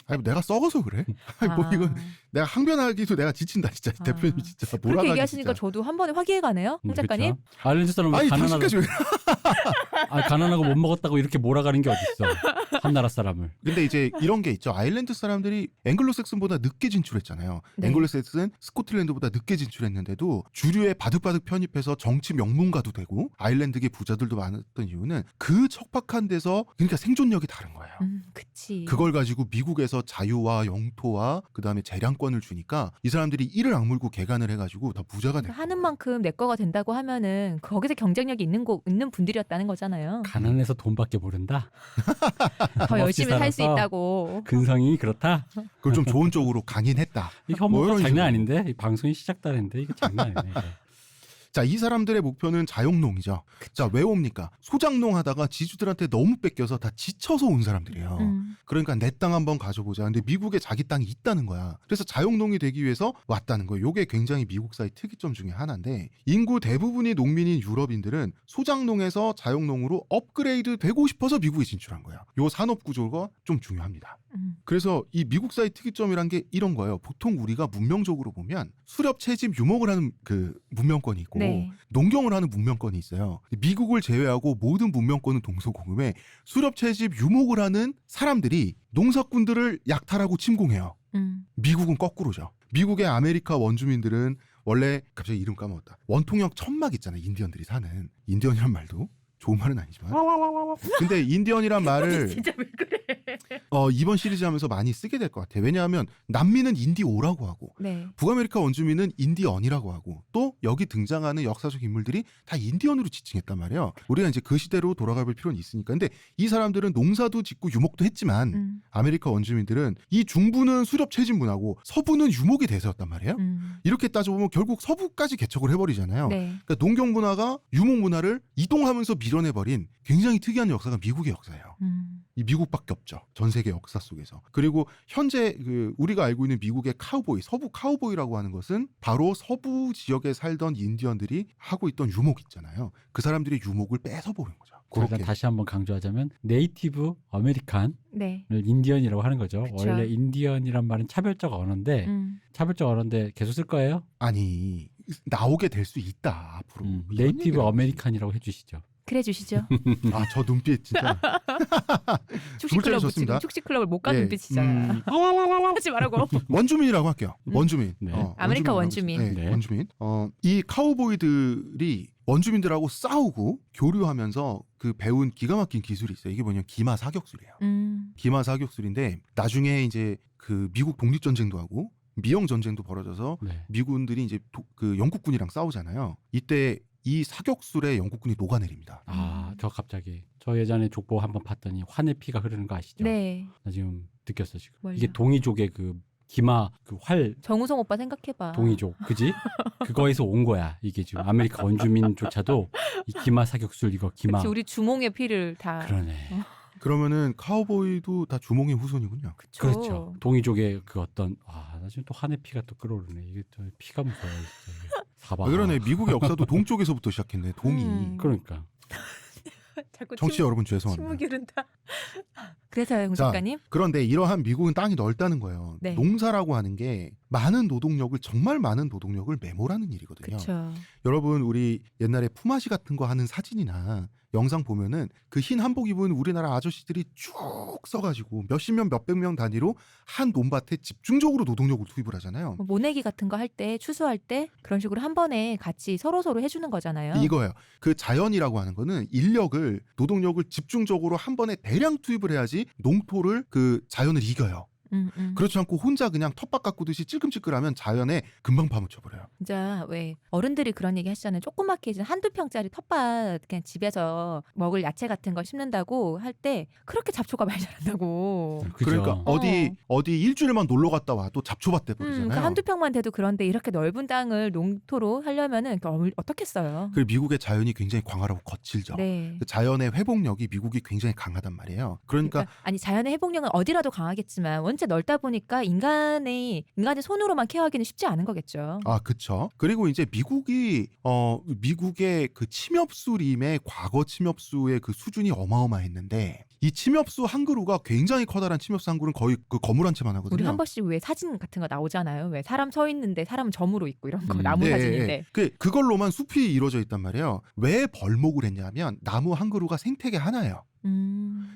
아니 내가 썩어서 그래. 아니 뭐 이건 내가 항변하기도 내가 지친다 진짜. 대표님 진짜 그렇게 몰아가기 얘기하시니까 진짜. 저도 한 번에 화기애애가네요, 홍 작가님. 그쵸? 아일랜드 사람 왜 아니 가난하고 당신까지 왜 가난하고 못 먹었다고 이렇게 몰아가는 게 어딨어? 한 나라 사람을. 근데 이제 이런 게 있죠. 아일랜드 사람들이 앵글로색슨보다 늦게 진출했잖아요. 네. 앵글로색슨 스코틀랜드보다 늦게 진출했는데도 주류에 바득바득 편입해서 정치 명문가도 되고 아일랜드계 부자들도 많았던 이유는 그 척박한 데서 그러니까 생존력이 다른 거예요. 그치. 그걸 가지고 미국에서 자유와 영토와 그다음에 재량권을 주니까 이 사람들이 이를 악물고 개간을 해가지고 다 부자가 된 하는 만큼 내 거가 된다고 하면은 거기서 경쟁력이 있는 분들이었다는 거잖아요. 가난해서 돈밖에 모른다. 더 열심히 살 수 살아서 있다고. 근성이 그렇다. 그걸 좀 좋은 쪽으로 강인했다. 이 혐오가 이런 장난 식으로. 아닌데 이 방송이 시작다는데 이거 장난 아니네. 이거. 자, 이 사람들의 목표는 자영농이죠. 자, 왜 옵니까? 소장농 하다가 지주들한테 너무 뺏겨서 다 지쳐서 온 사람들이에요. 그러니까 내 땅 한번 가져보자. 근데 미국에 자기 땅이 있다는 거야. 그래서 자영농이 되기 위해서 왔다는 거예요. 이게 굉장히 미국사의 특이점 중에 하나인데 인구 대부분이 농민인 유럽인들은 소장농에서 자영농으로 업그레이드 되고 싶어서 미국에 진출한 거야. 요 산업 구조가 좀 중요합니다. 그래서 이 미국사의 특이점이란 게 이런 거예요. 보통 우리가 문명적으로 보면 수렵, 채집, 유목을 하는 그 문명권이 있고 네. 농경을 하는 문명권이 있어요. 미국을 제외하고 모든 문명권은 동서고금에 수렵, 채집, 유목을 하는 사람들이 농사꾼들을 약탈하고 침공해요. 미국은 거꾸로죠. 미국의 아메리카 원주민들은 원래 갑자기 이름 까먹었다. 원통역 천막 있잖아요. 인디언들이 사는. 인디언이란 말도 좋은 말은 아니지만. 근데 인디언이란 말을 진짜 왜 그래? 이번 시리즈 하면서 많이 쓰게 될 것 같아요. 왜냐하면 남미는 인디오라고 하고 네. 북아메리카 원주민은 인디언이라고 하고 또 여기 등장하는 역사적 인물들이 다 인디언으로 지칭했단 말이에요. 우리가 이제 그 시대로 돌아가 볼 필요는 있으니까. 근데 이 사람들은 농사도 짓고 유목도 했지만 아메리카 원주민들은 이 중부는 수렵 채집 문화고 서부는 유목이 대세였단 말이에요. 이렇게 따져보면 결국 서부까지 개척을 해버리잖아요. 네. 그러니까 농경 문화가 유목 문화를 이동하면서 밀어내버린 굉장히 특이한 역사가 미국의 역사예요. 이 미국밖에 없죠. 전 세계 역사 속에서. 그리고 현재 우리가 알고 있는 미국의 카우보이, 서부 카우보이라고 하는 것은 바로 서부 지역에 살던 인디언들이 하고 있던 유목 있잖아요. 그 사람들이 유목을 뺏어버린 거죠. 제가 그렇게. 다시 한번 강조하자면 네이티브 아메리칸을 네. 인디언이라고 하는 거죠. 그쵸. 원래 인디언이란 말은 차별적 언어인데 차별적 언어인데 계속 쓸 거예요? 아니 나오게 될 수 있다 앞으로. 이런 네이티브 얘기를 아메리칸이라고 해주시죠. 그래 주시죠. 아, 저 눈빛 진짜. 축식클럽 좋습니다. 지금 축식클럽을 못 가는 예, 눈빛이잖아. 하지 말라고. 원주민이라고 할게요. 원주민. 네. 아메리카 원주민이라고 원주민. 하죠. 네, 네. 원주민. 이 카우보이들이 원주민들하고 싸우고 교류하면서 그 배운 기가 막힌 기술이 있어요. 이게 뭐냐면 기마 사격술이에요. 기마 사격술인데 나중에 이제 그 미국 독립전쟁도 하고 미영 전쟁도 벌어져서 네. 미군들이 이제 그 영국군이랑 싸우잖아요. 이때 이 사격술에 영국군이 녹아내립니다. 저 갑자기 저 예전에 족보 한번 봤더니 환의 피가 흐르는 거 아시죠? 네. 나 지금 느꼈어 지금. 뭘요? 이게 동이족의 그 기마 그 활 정우성 오빠 생각해봐. 동이족 그지? 그거에서 온 거야. 이게 지금 아메리카 원주민조차도 이 기마 사격술 이거 기마. 그치, 우리 주몽의 피를 다. 그러네. 그러면은 카우보이도 다 주몽의 후손이군요. 그쵸. 그렇죠. 동이족의 그 어떤 나 지금 또 한의 피가 또 끓어오르네. 이게 또 피가 무서워. 진짜 이게. 사바. 그러네. 미국의 역사도 동쪽에서부터 시작했네. 동이. 그러니까. 자꾸 청취자 여러분 죄송합니다. 침묵 이른다. 그래서요, 공 자, 작가님. 그런데 이러한 미국은 땅이 넓다는 거예요. 네. 농사라고 하는 게 많은 노동력을 정말 많은 노동력을 매몰하는 일이거든요. 그렇죠. 여러분 우리 옛날에 품앗이 같은 거 하는 사진이나 영상 보면은 그 흰 한복 입은 우리나라 아저씨들이 쭉 써가지고 몇십 명 몇백 명 단위로 한 논밭에 집중적으로 노동력을 투입을 하잖아요. 뭐 모내기 같은 거 할 때, 추수할 때 그런 식으로 한 번에 같이 서로 해주는 거잖아요. 이거예요. 그 자연이라고 하는 거는 인력을 노동력을 집중적으로 한 번에 대량 투입을 해야지 농토를 그 자연을 이겨요. 그렇지 않고 혼자 그냥 텃밭 가꾸듯이 찔끔찔끔하면 자연에 금방 파묻혀버려요. 진짜 왜 어른들이 그런 얘기 하시잖아요. 조그맣게 이제 한두 평짜리 텃밭 그냥 집에서 먹을 야채 같은 거 심는다고 할 때 그렇게 잡초가 많이 자란다고. 그죠? 그러니까 어디 일주일만 놀러 갔다 와도 잡초밭 돼 버리잖아요. 그 한두 평만 돼도 그런데 이렇게 넓은 땅을 농토로 하려면은 어떻겠어요. 그리고 미국의 자연이 굉장히 광활하고 거칠죠. 네. 그 자연의 회복력이 미국이 굉장히 강하단 말이에요. 그러니까 아니 자연의 회복력은 어디라도 강하겠지만 원체 넓다 보니까 인간의 손으로만 케어하기는 쉽지 않은 거겠죠. 아, 그쵸. 그리고 이제 미국의 그 침엽수림의 과거 침엽수의 그 수준이 어마어마했는데 이 침엽수 한 그루가 굉장히 커다란 침엽수 한 그루는 거의 그 건물 한 채만 하거든요. 우리 한 번씩 왜 사진 같은 거 나오잖아요. 왜 사람 서 있는데 사람은 점으로 있고 이런 거 나무 사진인데. 그걸로만 숲이 이루어져 있단 말이에요. 왜 벌목을 했냐면 나무 한 그루가 생태계 하나예요.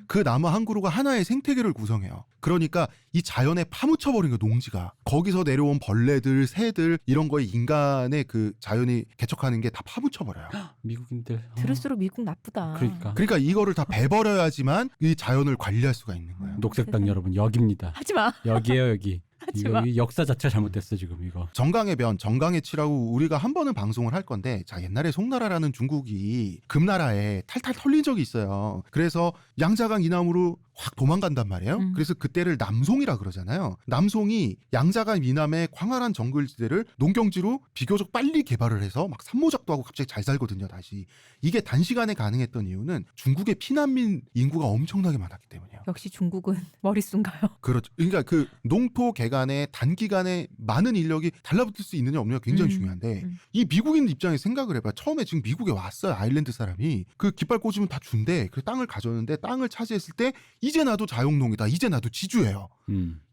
그 나무 한 그루가 하나의 생태계를 구성해요. 그러니까 이 자연에 파묻혀버린 거 농지가. 거기서 내려온 벌레들, 새들 이런 거에 인간의 그 자연이 개척하는 게 다 파묻혀버려요. 미국인들. 들을수록 미국 나쁘다. 그러니까 이거를 다 베버려야지만 이 자연을 관리할 수가 있는 거예요. 녹색당 여러분 여기입니다. 하지마. 여기에요 여기. 하지마. 이 역사 자체가 잘못됐어 지금 이거. 정강의 변, 정강의 치라고 우리가 한 번은 방송을 할 건데, 자, 옛날에 송나라라는 중국이 금나라에 탈탈 털린 적이 있어요. 그래서 양자강 이남으로 확 도망간단 말이에요. 그래서 그때를 남송이라 그러잖아요. 남송이 양자강 이남의 광활한 정글지대를 농경지로 비교적 빨리 개발을 해서 막 산모작도 하고 갑자기 잘 살거든요, 다시. 이게 단시간에 가능했던 이유는 중국의 피난민 인구가 엄청나게 많았기 때문이에요. 역시 중국은 머릿수인가요? 그렇죠. 그러니까 그 농토 개간에 단기간에 많은 인력이 달라붙을 수 있느냐 없느냐 굉장히 중요한데, 이 미국인 입장에서 생각을 해봐요. 처음에 지금 미국에 왔어요. 아일랜드 사람이. 그 깃발 꽂으면 다 준대. 그 땅을 가졌는데, 땅을 차지했을 때 이제 나도 자용농이다. 이제 나도 지주예요.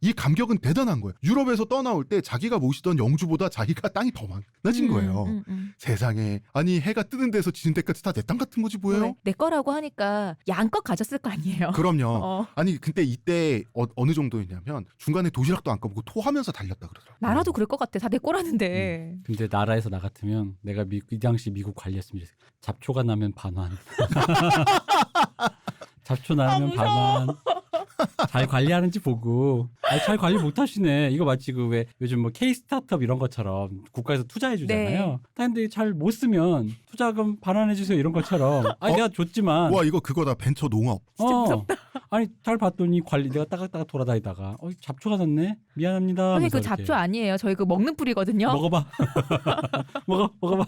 이 감격은 대단한 거예요. 유럽에서 떠나올 때 자기가 모시던 영주보다 자기가 땅이 더 많아진 거예요. 세상에. 아니, 해가 뜨는 데서 지는 데까지 다 내 땅 같은 거지 뭐예요? 내 거라고 하니까 양껏 가졌을 거 아니에요. 그럼요. 아니, 근데 이때 어느 정도였냐면 중간에 도시락도 안 까먹고 토하면서 달렸다 그러더라고요. 나라도 그럴 것 같아. 다 내 거라는데. 근데 나라에서 나 같으면 내가 이 당시 미국 관리했으면 잡초가 나면 반환. 잡초 나면 반환. 잘 관리하는지 보고. 잘 관리 못 하시네. 이거 마치 그 왜 요즘 뭐 K 스타트업 이런 것처럼 국가에서 투자해 주잖아요. 네. 근데 잘 못 쓰면 투자금 반환해 주세요 이런 것처럼. 아니 내가 줬지만. 와, 이거 그거다. 벤처 농업. 진짜 무섭다. 아니 잘 봤더니 관리 내가 따각따각 돌아다니다가 잡초가 났네. 미안합니다. 선생님 그 하면서 잡초 이렇게. 아니에요. 저희 그 먹는 뿌리거든요. 먹어봐. 먹어봐.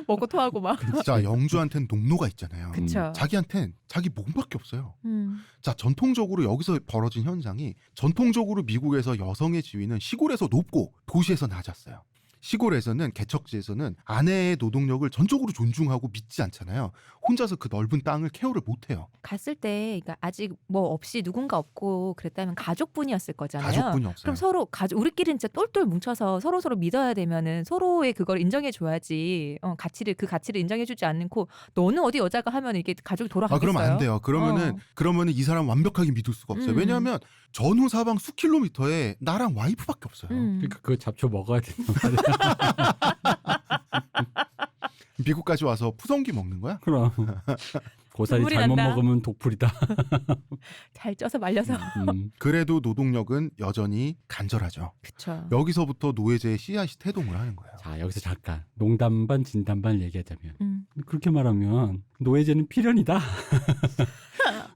먹고 토하고 막. 자, 영주한테는 농노가 있잖아요. 그쵸. 자기한텐 자기 몸밖에 없어요. 음. 자, 전통적으로 여기서 벌어진 현상이, 전통적으로 미국에서 여성의 지위는 시골에서 높고 도시에서 낮았어요. 시골에서는, 개척지에서는 아내의 노동력을 전적으로 존중하고 믿지 않잖아요. 혼자서 그 넓은 땅을 케어를 못해요. 갔을 때 그러니까 아직 뭐 없이 누군가 없고 그랬다면 가족분이었을 거잖아요. 가족분이 없어요. 그럼 서로 우리끼리는 진짜 똘똘 뭉쳐서 서로 믿어야 되면은 서로의 그걸 인정해 줘야지. 그 가치를 인정해 주지 않고 너는 어디 여자가 하면 이게 가족이 돌아가겠어요? 그러면 안 돼요. 그러면은 이 사람 완벽하게 믿을 수가 없어요. 왜냐하면 전후 사방 수킬로미터에 나랑 와이프밖에 없어요. 그러니까 그 잡초 먹어야 된단 말이야. 미국까지 와서 푸성기 먹는 거야? 그럼. 고사리 눈물이 잘못 난다. 먹으면 독풀이다. 잘 쪄서 말려서. 그래도 노동력은 여전히 간절하죠. 그쵸. 여기서부터 노예제의 씨앗이 태동을 하는 거예요. 자, 여기서 잠깐 농담 반 진담 반 얘기하자면 그렇게 말하면 노예제는 필연이다.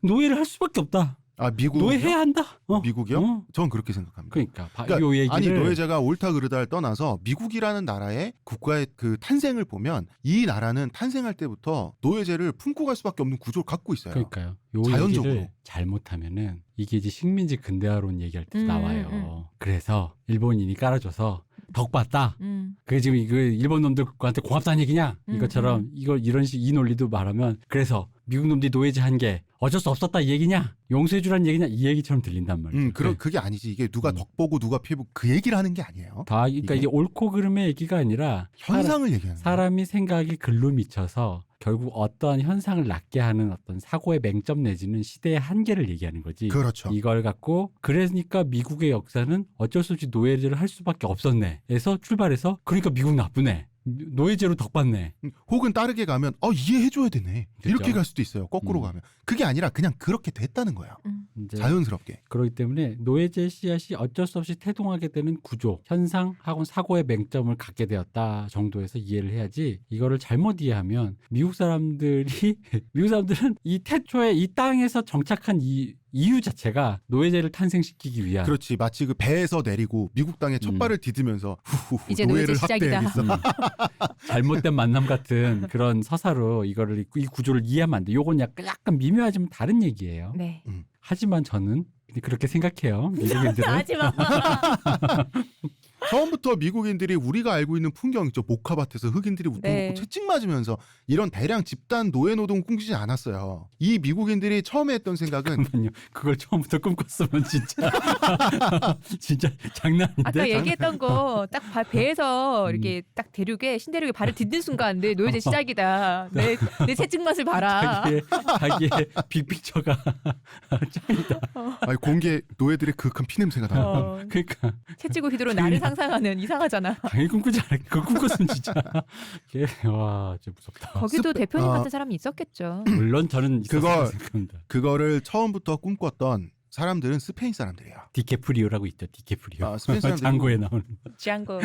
노예를 할 수밖에 없다. 아, 미국 노예해야 한다. 미국이요? 전 그렇게 생각합니다. 그러니까 요 얘기를 아니, 노예제가 옳다 그르다를 떠나서 미국이라는 나라의 국가의 그 탄생을 보면 이 나라는 탄생할 때부터 노예제를 품고 갈 수밖에 없는 구조를 갖고 있어요. 그러니까요. 요 자연적으로. 얘기를 잘못하면은 이게 이제 식민지 근대화론 얘기할 때도 나와요. 그래서 일본인이 깔아줘서 덕 봤다. 그게 지금 이거 일본 놈들한테 고맙다는 얘기냐? 이것처럼 이 논리도 말하면 그래서 미국 놈들이 노예제 한 게 어쩔 수 없었다 이 얘기냐? 용서해주라는 얘기냐? 이 얘기처럼 들린단 말이에요. 그게 아니지. 이게 누가 덕 보고 누가 피해 보고 그 얘기를 하는 게 아니에요. 그러니까 이게 옳고 그름의 얘기가 아니라 현상을 얘기하는 거예요. 사람이 생각이 글로 미쳐서 결국 어떠한 현상을 낳게 하는 어떤 사고의 맹점 내지는 시대의 한계를 얘기하는 거지. 그렇죠. 이걸 갖고 그러니까 미국의 역사는 어쩔 수 없이 노예제를 할 수밖에 없었네. 에서 출발해서 그러니까 미국 나쁘네. 노예제로 덕받네. 혹은 따르게 가면 이해해줘야 되네. 그렇죠. 이렇게 갈 수도 있어요. 거꾸로 가면. 그게 아니라 그냥 그렇게 됐다는 거예요. 이제 자연스럽게. 그렇기 때문에 노예제 씨앗이 어쩔 수 없이 태동하게 되는 구조, 현상하고 사고의 맹점을 갖게 되었다 정도에서 이해를 해야지 이거를 잘못 이해하면 미국 사람들은 이 태초에 이 땅에서 정착한 이유 자체가 노예제를 탄생시키기 위한. 그렇지. 마치 그 배에서 내리고 미국 땅에 첫 발을 디디면서 후후후 이제 노예를 노예제 시작이다. 학대해야겠어. 잘못된 만남 같은 그런 서사로 이 구조를 이해하면 안 돼. 요건 약간 미묘하지만 다른 얘기예요. 네. 하지만 저는 그렇게 생각해요. 미국인들은. 하지 마. 처음부터 미국인들이 우리가 알고 있는 풍경 있죠. 목화밭에서 흑인들이 웃고 네. 채찍 맞으면서 이런 대량 집단 노예노동 꿈꾸지 않았어요. 이 미국인들이 처음에 했던 생각은 잠깐만요. 그걸 처음부터 꿈꿨으면 진짜 진짜 장난 아닌데. 아까 얘기했던 거 딱 배에서 이렇게 딱 대륙에 신대륙에 발을 딛는 순간 내 노예제 시작이다. 내 채찍 맛을 봐라. 자기의 빅픽처가 짱이다. 아니, 공개 노예들의 그윽한 피냄새가 나요. 그러니까 채찍을 휘두르 나를 상상하는 이상하잖아. 당연히 꿈꾸지 않았. 그거 꿈꿨으면 진짜. 와, 진짜 무섭다. 거기도 대표님 같은 사람이 있었겠죠. 물론 저는 있었다고 생각합니다. 그거를 처음부터 꿈꿨던 사람들은 스페인 사람들이에요. 디케프리오라고 있죠. 디케프리오. 스페인 사람들이 장고에 나오는. 지안고.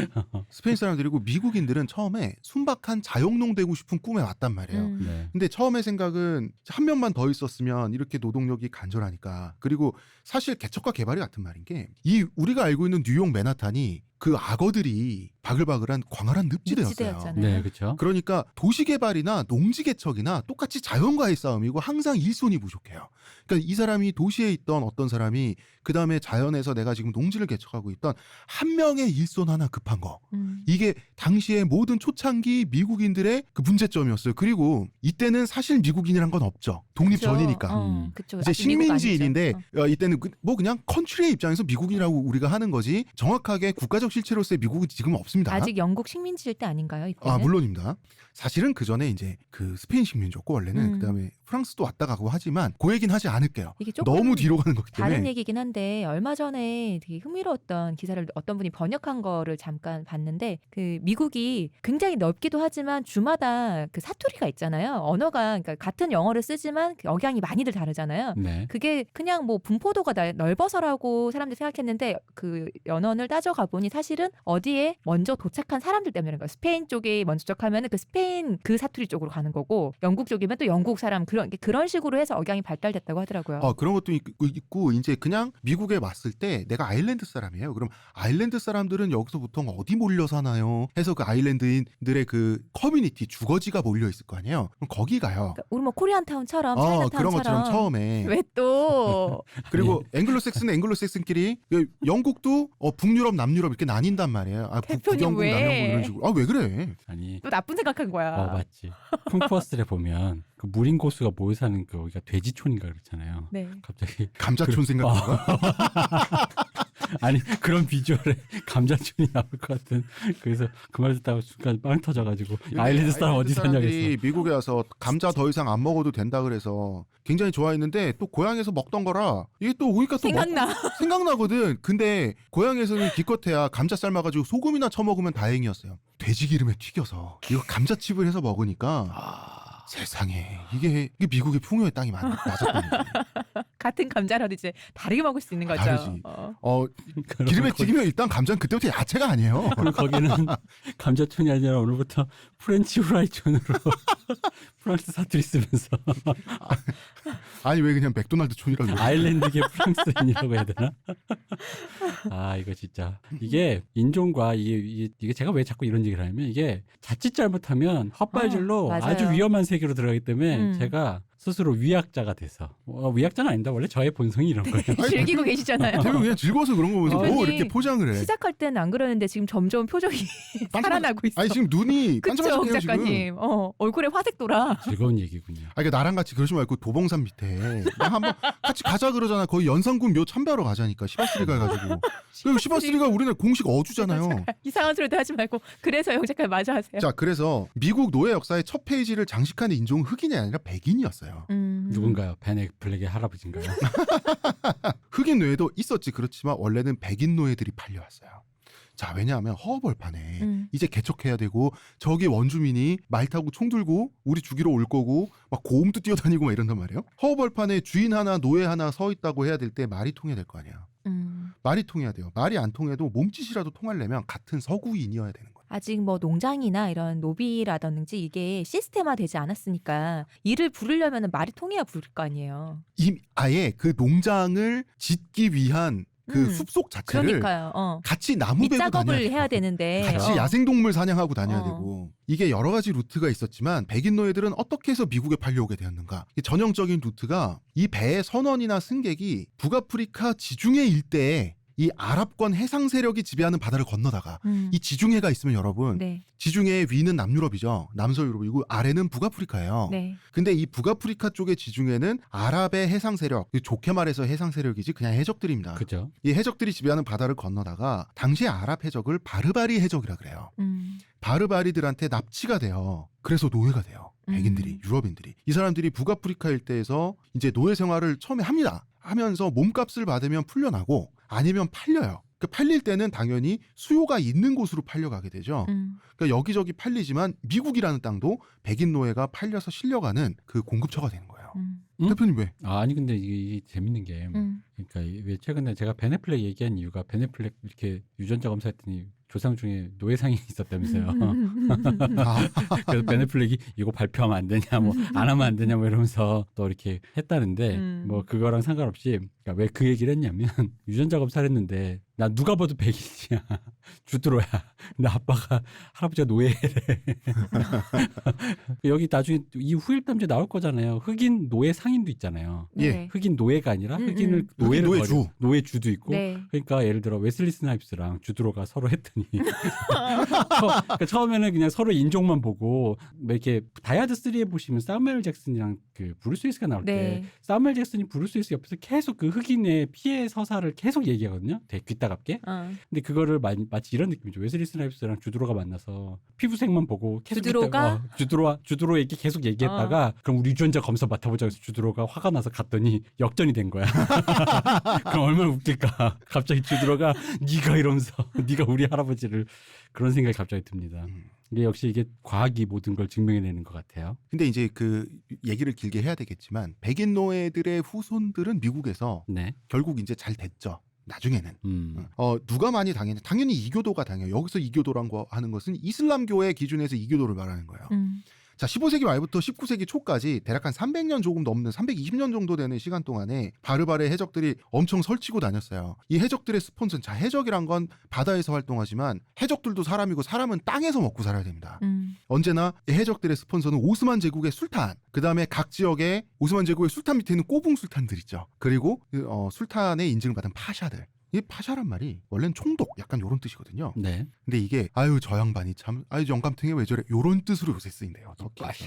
스페인 사람들이고 미국인들은 처음에 순박한 자영농 되고 싶은 꿈에 왔단 말이에요. 네. 근데 처음에 생각은 한 명만 더 있었으면 이렇게 노동력이 간절하니까. 그리고 사실 개척과 개발이 같은 말인 게 이 우리가 알고 있는 뉴욕 맨하탄이 그 악어들이 바글바글한 광활한 늪지대였어요. 늪지대였잖아요. 네, 그렇죠. 그러니까 도시 개발이나 농지 개척이나 똑같이 자연과의 싸움이고 항상 일손이 부족해요. 그러니까 이 사람이 도시에 있던 어떤 사람이 그 다음에 자연에서 내가 지금 농지를 개척하고 있던 한 명의 일손 하나 급한 거. 이게 당시에 모든 초창기 미국인들의 그 문제점이었어요. 그리고 이때는 사실 미국인이란 건 없죠. 독립 그쵸. 전이니까. 그쵸. 이제 아직 미국 식민지인인데 아니죠. 이때는 뭐 그냥 컨트리의 입장에서 미국이라고 우리가 하는 거지 정확하게 국가적 실체로서의 미국은 지금 없습니다. 아직 영국 식민지일 때 아닌가요? 이때는? 아, 물론입니다. 사실은 그 전에 이제 그 스페인 식민지였고 원래는 그다음에 프랑스도 왔다 가고 하지만 그 얘기는 하지 않을게요. 이게 조금 너무 뒤로 가는 거기 때문에. 다른 얘기긴 한데 얼마 전에 되게 흥미로웠던 기사를 어떤 분이 번역한 거를 잠깐 봤는데 그 미국이 굉장히 넓기도 하지만 주마다 그 사투리가 있잖아요. 언어가 그러니까 같은 영어를 쓰지만 그 억양이 많이들 다르잖아요. 네. 그게 그냥 뭐 분포도가 넓어서라고 사람들이 생각했는데 그 연원을 따져가 보니 사실은 어디에 먼저 도착한 사람들 때문에 그런 거예요. 스페인 쪽에 먼저 도착하면 그 스페인 그 사투리 쪽으로 가는 거고 영국 쪽이면 또 영국 사람 그런 식으로 해서 억양이 발달됐다고 하더라고요. 그런 것도 있고 이제 그냥 미국에 왔을 때 내가 아일랜드 사람이에요. 그럼 아일랜드 사람들은 여기서 보통 어디 몰려 사나요? 해서 그 아일랜드인들의 그 커뮤니티 주거지가 몰려 있을 거 아니에요. 그럼 거기 가요. 그러니까 우리 뭐 코리안타운처럼 그런 차이나타운처럼 것처럼 처음에. 왜 또 그리고 앵글로색슨끼리 영국도 북유럽 남유럽 이렇게 나뉜단 말이에요. 대표님 북영국 왜? 남영국 이런 식으로. 왜 그래? 아니. 또 나쁜 생각한 거야. 맞지. 쿵푸어스에 보면 그 무린 고수가 모여 사는 그 여기가 돼지촌인가 그렇잖아요. 네. 갑자기 감자촌 생각나는 아니 그런 비주얼에 감자촌이 나올 것 같은. 그래서 그 말 듣다가 순간 빵 터져가지고 아일랜드 사람 어디 사냐고 사람들이 했어. 미국에 와서 감자 더 이상 안 먹어도 된다 그래서 굉장히 좋아했는데 또 고향에서 먹던 거라 이게 또 오니까 또 생각나거든. 근데 고향에서는 기껏해야 감자 삶아가지고 소금이나 쳐먹으면 다행이었어요. 돼지 기름에 튀겨서 이거 감자칩을 해서 먹으니까 세상에 이게 미국의 풍요의 땅이 맞았다는 거예요. 같은 감자라도 이제 다르게 먹을 수 있는 거죠. 다르지. 기름에 튀기면 일단 감자는 그때부터 야채가 아니에요. 그리고 거기는 감자촌이 아니라 오늘부터 프렌치 후라이촌으로 프랑스 사투리 쓰면서 아니 왜 그냥 맥도날드 촌이라고 그래. 아일랜드계 프랑스인이라고 해야 되나? 이거 진짜 이게 인종과 이게 제가 왜 자꾸 이런 얘기를 하냐면 이게 자칫 잘못하면 헛발질로 맞아요. 아주 위험한 세계로 들어가기 때문에 제가 스스로 위약자가 돼서 위약자는 아닌데 원래 저의 본성이 이런 거예요. 즐기고 계시잖아요. 대부분 그냥 즐거워서 그런 거 보면서 뭐 아니, 이렇게 포장을 해. 시작할 때는 안 그러는데 지금 점점 표정이 살아나고 있어. 아니 지금 눈이 그쵸, 반짝반짝해요 지금. 작가님. 얼굴에 화색 돌아. 즐거운 얘기군요. 그러니까 나랑 같이 그러지 말고 도봉산 밑에 그냥 한번 같이 가자 그러잖아. 거의 연산군 묘 참배하러 가자니까 시바스리가 해가지고. 시바스리가 우리나라 공식 어주잖아요. 이상한 소리도 하지 말고 그래서 영 작가 마저 하세요. 자, 그래서 미국 노예 역사의 첫 페이지를 장식한 인종은 흑인이 아니라 백인이었어요. 누군가요? 벤 애플렉의 할아버지인가요? 흑인 노예도 있었지. 그렇지만 원래는 백인 노예들이 팔려왔어요. 자, 왜냐하면 허허벌판에 이제 개척해야 되고 저기 원주민이 말 타고 총 들고 우리 죽이러 올 거고 막 고음도 뛰어다니고 막 이런단 말이에요. 허허벌판에 주인 하나 노예 하나 서 있다고 해야 될 때 말이 통해야 될 거 아니야. 말이 통해야 돼요. 말이 안 통해도 몸짓이라도 통하려면 같은 서구인이어야 되는 거예요. 아직 뭐 농장이나 이런 노비라든지 이게 시스템화되지 않았으니까 일을 부르려면 말이 통해야 부를 거 아니에요. 아예 그 농장을 짓기 위한 그 숲속 자체를 그러니까요. 같이 나무 베고 밑작업을 다녀야 해야 되는데 같이 야생동물 사냥하고 다녀야 되고 이게 여러 가지 루트가 있었지만 백인 노예들은 어떻게 해서 미국에 팔려오게 되었는가. 전형적인 루트가 이 배의 선원이나 승객이 북아프리카 지중해 일대에 이 아랍권 해상 세력이 지배하는 바다를 건너다가 이 지중해가 있으면 여러분 네. 지중해의 위는 남유럽이죠. 남서유럽이고 아래는 북아프리카예요. 네. 근데 이 북아프리카 쪽의 지중해는 아랍의 해상 세력, 좋게 말해서 해상 세력이지 그냥 해적들입니다. 그죠. 이 해적들이 지배하는 바다를 건너다가 당시 아랍 해적을 바르바리 해적이라 그래요. 바르바리들한테 납치가 돼요. 그래서 노예가 돼요. 백인들이, 유럽인들이. 이 사람들이 북아프리카 일대에서 이제 노예 생활을 처음에 합니다. 하면서 몸값을 받으면 풀려나고 아니면 팔려요. 그 팔릴 때는 당연히 수요가 있는 곳으로 팔려가게 되죠. 그러니까 여기저기 팔리지만 미국이라는 땅도 백인 노예가 팔려서 실려가는 그 공급처가 되는 거예요. 대표님 왜? 아니 근데 이게 재밌는 게 그러니까 왜 최근에 제가 베 애플렉 얘기한 이유가 베 애플렉 이렇게 유전자 검사했더니 조상 중에 노예상이 있었다면서요. 그래서 베 애플렉이 이거 발표하면 안 되냐, 뭐 안 하면 안 되냐, 뭐 이러면서 또 이렇게 했다는데 뭐 그거랑 상관없이 그러니까 왜 그 얘기를 했냐면 유전자 검사를 했는데 나 누가 봐도 백인이야, 주드로야. 근데 아빠가 할아버지가 노예래. 여기 나중에 이 후일담제 나올 거잖아요. 흑인 노예 상인도 있잖아요. 예. 흑인 노예가 아니라 흑인을 노예를 노예주. 노예주도 있고. 네. 그러니까 예를 들어 웨슬리 스나이프스랑 주드로가 서로 했더니 그러니까 처음에는 그냥 서로 인종만 보고 뭐 이렇게 다이아드 3에 보시면 사무엘 잭슨이랑 그 브루스 윌리스가 나올 때 네. 사무엘 잭슨이 브루스 윌리스 옆에서 계속 그 흑인의 피해 서사를 계속 얘기하거든요. 되게 귀따갑게. 근데 그거를 마치 이런 느낌이죠. 웨슬리 스나이프스랑 주드로가 만나서 피부색만 보고 계속 주드로가? 주드로에게 계속 얘기했다가 그럼 우리 유전자 검사 맡아보자 해서 주드로가 화가 나서 갔더니 역전이 된 거야. 그럼 얼마나 웃길까. 갑자기 주드로가 네가 이러면서 네가 우리 할아버지를, 그런 생각이 갑자기 듭니다. 이게 역시 이게 과학이 모든 걸 증명해내는 것 같아요. 근데 이제 그 얘기를 길게 해야 되겠지만 백인 노예들의 후손들은 미국에서 네. 결국 이제 잘 됐죠. 나중에는. 누가 많이 당했냐? 당연히 이교도가 당해요. 여기서 이교도란 거 하는 것은 이슬람교의 기준에서 이교도를 말하는 거예요. 자, 15세기 말부터 19세기 초까지 대략 한 300년 조금 넘는 320년 정도 되는 시간 동안에 바르바르의 해적들이 엄청 설치고 다녔어요. 이 해적들의 스폰서는, 자, 해적이란 건 바다에서 활동하지만 해적들도 사람이고 사람은 땅에서 먹고 살아야 됩니다. 언제나 해적들의 스폰서는 오스만 제국의 술탄, 그 다음에 각 지역에 오스만 제국의 술탄 밑에 있는 꼬붕 술탄들 있죠. 그리고 술탄의 인증을 받은 파샤들. 이 파샤란 말이 원래는 총독 약간 요런 뜻이거든요. 네. 근데 이게 아유 저 양반이 참 아유 영감탱이 왜 저래 요런 뜻으로 요새 쓰인대요. 터키에서.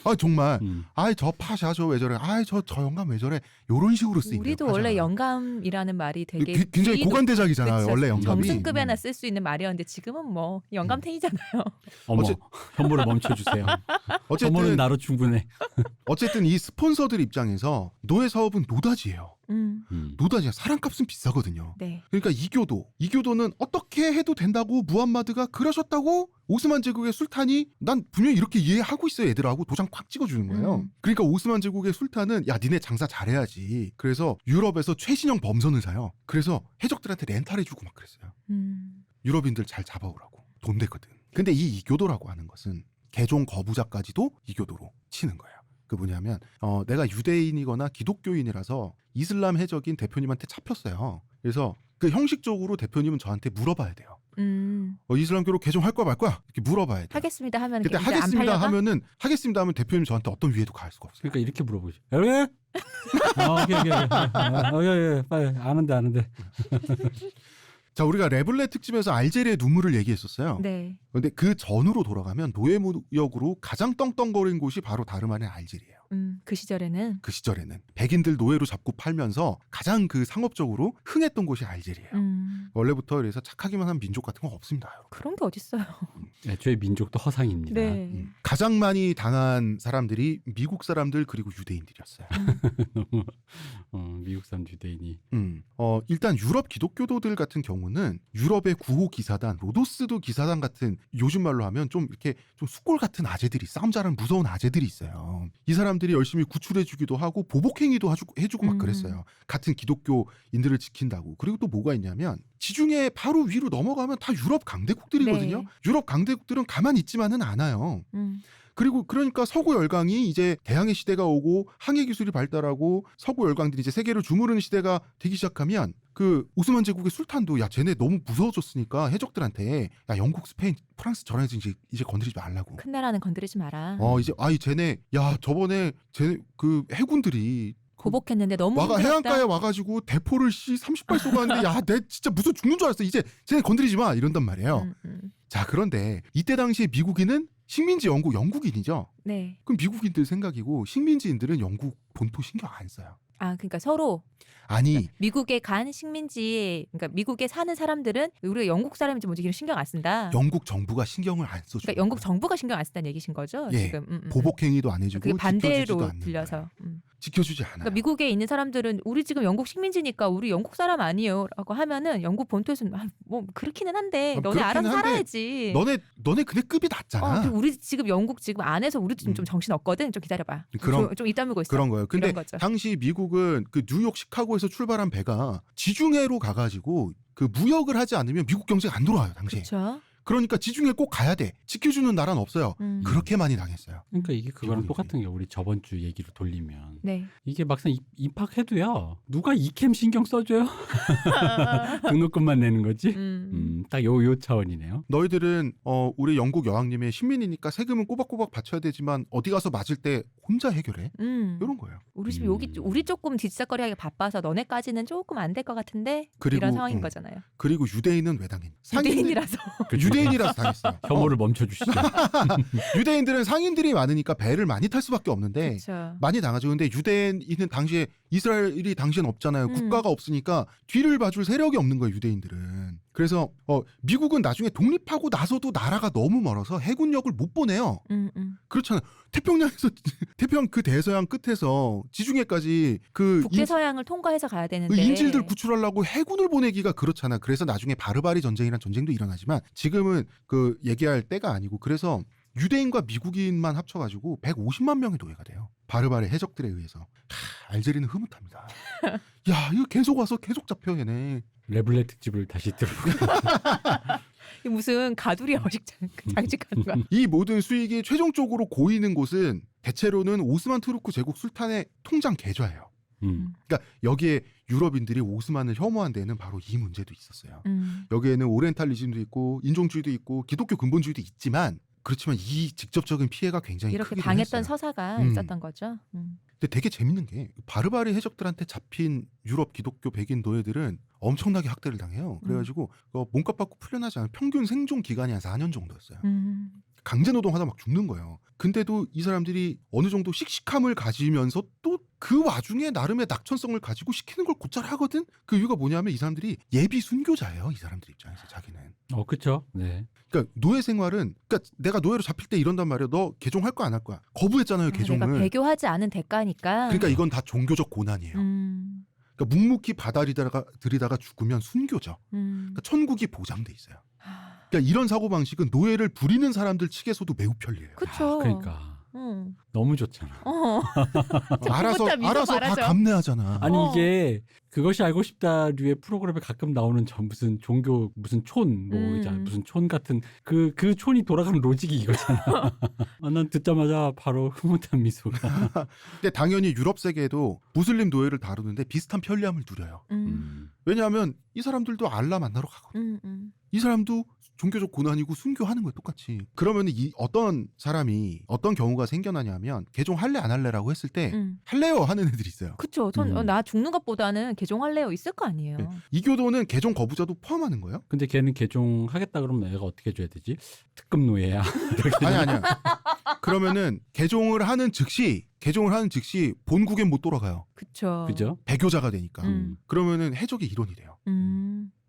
아 정말 아이 저 파샤 저 왜 저래 아이 저 영감 왜 저래 요런 식으로 쓰인대요. 우리도 파샤가. 원래 영감이라는 말이 되게 굉장히 고관대작이잖아요. 그쵸. 원래 영감이. 정승급에나 쓸 수 있는 말이었는데 지금은 뭐 영감탱이잖아요. 어머, 혐오를 멈춰주세요. 혐오는 나로 충분해. 어쨌든 이 스폰서들 입장에서 노예 사업은 노다지예요. 노다지야. 사람값은 비싸거든요. 네. 그러니까 이교도는 어떻게 해도 된다고 무함마드가 그러셨다고 오스만 제국의 술탄이 난 분명히 이렇게 이해하고 있어 얘들하고 도장 콱 찍어주는 거예요. 그러니까 오스만 제국의 술탄은 야 니네 장사 잘해야지. 그래서 유럽에서 최신형 범선을 사요. 그래서 해적들한테 렌탈해주고 막 그랬어요. 유럽인들 잘 잡아오라고. 돈 되거든. 근데 이 이교도라고 하는 것은 개종 거부자까지도 이교도로 치는 거예요. 그 뭐냐면 내가 유대인이거나 기독교인이라서 이슬람 해적인 대표님한테 잡혔어요. 그래서 그 형식적으로 대표님은 저한테 물어봐야 돼요. 이슬람교로 개종할 거야 말 거야? 이렇게 물어봐야 돼요. 하겠습니다 하면 그때 이제 하겠습니다 안 팔려나? 하면은 하겠습니다 하면 대표님 저한테 어떤 위에도 가할 수가 없어요. 그러니까 이렇게 물어보죠. 왜? 오케이. 빨리 아는데. 자, 우리가 레블레 특집에서 알제리의 눈물을 얘기했었어요. 네. 근데 그 전으로 돌아가면 노예무역으로 가장 떵떵거린 곳이 바로 다름 아닌 알제리예요. 그 시절에는 그 시절에는 백인들 노예로 잡고 팔면서 가장 그 상업적으로 흥했던 곳이 알제리예요. 원래부터 그래서 착하기만 한 민족 같은 건 없습니다. 여러분. 그런 게 어딨어요. 애초에 민족도 허상입니다. 네. 가장 많이 당한 사람들이 미국 사람들 그리고 유대인들이었어요. 너무 미국 사람 유대인이. 일단 유럽 기독교도들 같은 경우는 유럽의 구호 기사단, 로도스도 기사단 같은 요즘 말로 하면 좀 이렇게 좀 숫골 같은 아재들이 싸움 잘하는 무서운 아재들이 있어요. 이 사람들이 열심히 구출해주기도 하고 보복행위도 해주고 막 그랬어요. 같은 기독교인들을 지킨다고. 그리고 또 뭐가 있냐면 지중해 바로 위로 넘어가면 다 유럽 강대국들이거든요. 네. 유럽 강대국들은 가만히 있지만은 않아요. 그리고 그러니까 서구 열강이 이제 대항해 시대가 오고 항해 기술이 발달하고 서구 열강들이 이제 세계를 주무르는 시대가 되기 시작하면 그 오스만 제국의 술탄도 야 쟤네 너무 무서워졌으니까 해적들한테 야 영국, 스페인, 프랑스 저런 애들 이제 건드리지 말라고. 큰 나라는 건드리지 마라. 이제 쟤네 야 저번에 쟤네 그 해군들이 보복했는데 너무 와가 힘들었다. 해안가에 와가지고 대포를 30발 쏘가는데 야, 내 진짜 무슨 죽는 줄 알았어. 이제 쟤네 건드리지 마 이런단 말이에요. 자, 그런데 이때 당시에 미국인은 식민지 영국인이죠. 네. 그럼 미국인들 생각이고 식민지인들은 영국 본토 신경 안 써요. 아, 그러니까 서로 아니 미국에 간 식민지, 그러니까 미국에 사는 사람들은 우리가 영국 사람인지 뭔지 이런 신경 안 쓴다. 영국 정부가 신경을 안 써줘. 그러니까 영국 정부가 신경 안 쓴다는 얘기신 거죠? 예. 지금. 보복 행위도 안 해주고 그게 반대로 지켜주지도 않는 들려서. 거예요. 지켜주지 않아요. 그러니까 미국에 있는 사람들은 우리 지금 영국 식민지니까 우리 영국 사람 아니에요라고 하면은 영국 본토에서는 뭐 그렇기는 한데 너네 그렇기는 알아서 한데 살아야지. 너네 근데 급이 낮잖아. 그리고 우리 지금 영국 지금 안에서 우리도 좀 정신 없거든. 좀 기다려봐. 좀 이따물고 있어. 그런 거예요. 근데 이런 거죠. 당시 미국은 그 뉴욕, 시카고에서 출발한 배가 지중해로 가가지고 그 무역을 하지 않으면 미국 경제가 안 돌아와요. 당시에. 그렇죠. 그러니까 지중해 꼭 가야 돼. 지켜주는 나라는 없어요. 그렇게 많이 당했어요. 그러니까 이게 그거랑 미국인들이. 똑같은 게 우리 저번 주 얘기로 돌리면 네. 이게 막상 입학해도요. 누가 이캠 신경 써줘요? 등록금만 내는 거지? 딱 요 차원이네요. 너희들은 우리 영국 여왕님의 신민이니까 세금은 꼬박꼬박 바쳐야 되지만 어디 가서 맞을 때 혼자 해결해. 이런 거예요. 우리 집 여기 우리 조금 뒷사거리하게 바빠서 너네까지는 조금 안 될 것 같은데 그리고, 이런 상황인 거잖아요. 그리고 유대인은 왜 당했니? 유대인이라서. 유대인이라서 당했어요. 혐오를 멈춰주시죠. 유대인들은 상인들이 많으니까 배를 많이 탈 수밖에 없는데 그렇죠. 많이 당하죠. 근데 유대인은 당시에 이스라엘이 당시엔 없잖아요. 국가가 없으니까 뒤를 봐줄 세력이 없는 거예요. 유대인들은. 그래서 미국은 나중에 독립하고 나서도 나라가 너무 멀어서 해군력을 못 보내요. 그렇잖아요. 태평양 그 대서양 끝에서 지중해까지 그 북대서양을 통과해서 가야 되는데 인질들 구출하려고 해군을 보내기가 그렇잖아. 그래서 나중에 바르바리 전쟁이란 전쟁도 일어나지만 지금은 그 얘기할 때가 아니고 그래서 유대인과 미국인만 합쳐가지고 150만 명의 노예가 돼요. 바르바리 해적들에 의해서. 알제리는 흐뭇합니다. 야, 이거 계속 와서 계속 잡혀 얘네. 레블레 특집을 다시 들어보고 무슨 가두리 장식하는 거야. 이 모든 수익이 최종적으로 고이는 곳은 대체로는 오스만 투르크 제국 술탄의 통장 계좌예요. 그러니까 여기에 유럽인들이 오스만을 혐오한 데는 바로 이 문제도 있었어요. 여기에는 오리엔탈리즘도 있고 인종주의도 있고 기독교 근본주의도 있지만 그렇지만 이 직접적인 피해가 굉장히 이렇게 크기도 당했던 했어요. 서사가 있었던 거죠. 근데 되게 재밌는 게 바르바리 해적들한테 잡힌 유럽 기독교 백인 노예들은 엄청나게 학대를 당해요. 그래가지고 몸값 받고 풀려나지 않은 평균 생존 기간이 한 4년 정도였어요. 강제 노동하다 막 죽는 거예요. 근데도 이 사람들이 어느 정도 씩씩함을 가지면서 또 그 와중에 나름의 낙천성을 가지고 시키는 걸 곧잘 하거든. 그 이유가 뭐냐면 이 사람들이 예비 순교자예요. 이 사람들 입장에서 자기는. 그렇죠. 네. 그러니까 노예 생활은 그러니까 내가 노예로 잡힐 때 이런단 말이에요. 너 개종할 거야 안 할 거야? 거부했잖아요. 개종을. 내가 배교하지 않은 대가니까. 그러니까 이건 다 종교적 고난이에요. 그러니까 묵묵히 받아들이다가 죽으면 순교죠. 그러니까 천국이 보장돼 있어요. 그러니까 이런 사고 방식은 노예를 부리는 사람들 측에서도 매우 편리해요. 그렇죠. 그러니까 너무 좋잖아. 알아서 다 감내하잖아. 아니 이게 그것이 알고 싶다류의 프로그램에 가끔 나오는 무슨 종교 무슨 촌 이제 무슨 촌 같은 그 촌이 돌아가는 로직이 이거잖아. 난 듣자마자 바로 흐뭇한 미소가. 근데 당연히 유럽 세계에도 무슬림 노예를 다루는데 비슷한 편리함을 누려요. 왜냐하면 이 사람들도 알라 만나러 가거든. 이 사람도 종교적 고난이고 순교하는 거예요. 똑같이. 그러면 어떤 사람이 어떤 경우가 생겨나냐면 개종 할래 안 할래라고 했을 때 할래요 하는 애들이 있어요. 그렇죠. 나 죽는 것보다는 개종할래요 있을 거 아니에요. 네. 이교도는 개종 거부자도 포함하는 거예요? 근데 걔는 개종하겠다 그러면 애가 어떻게 해줘야 되지? 특급 노예야. 아니야. 그러면은 개종을 하는 즉시 본국엔 못 돌아가요. 그죠. 배교자가 되니까. 그러면은 해적의 일원이 돼요.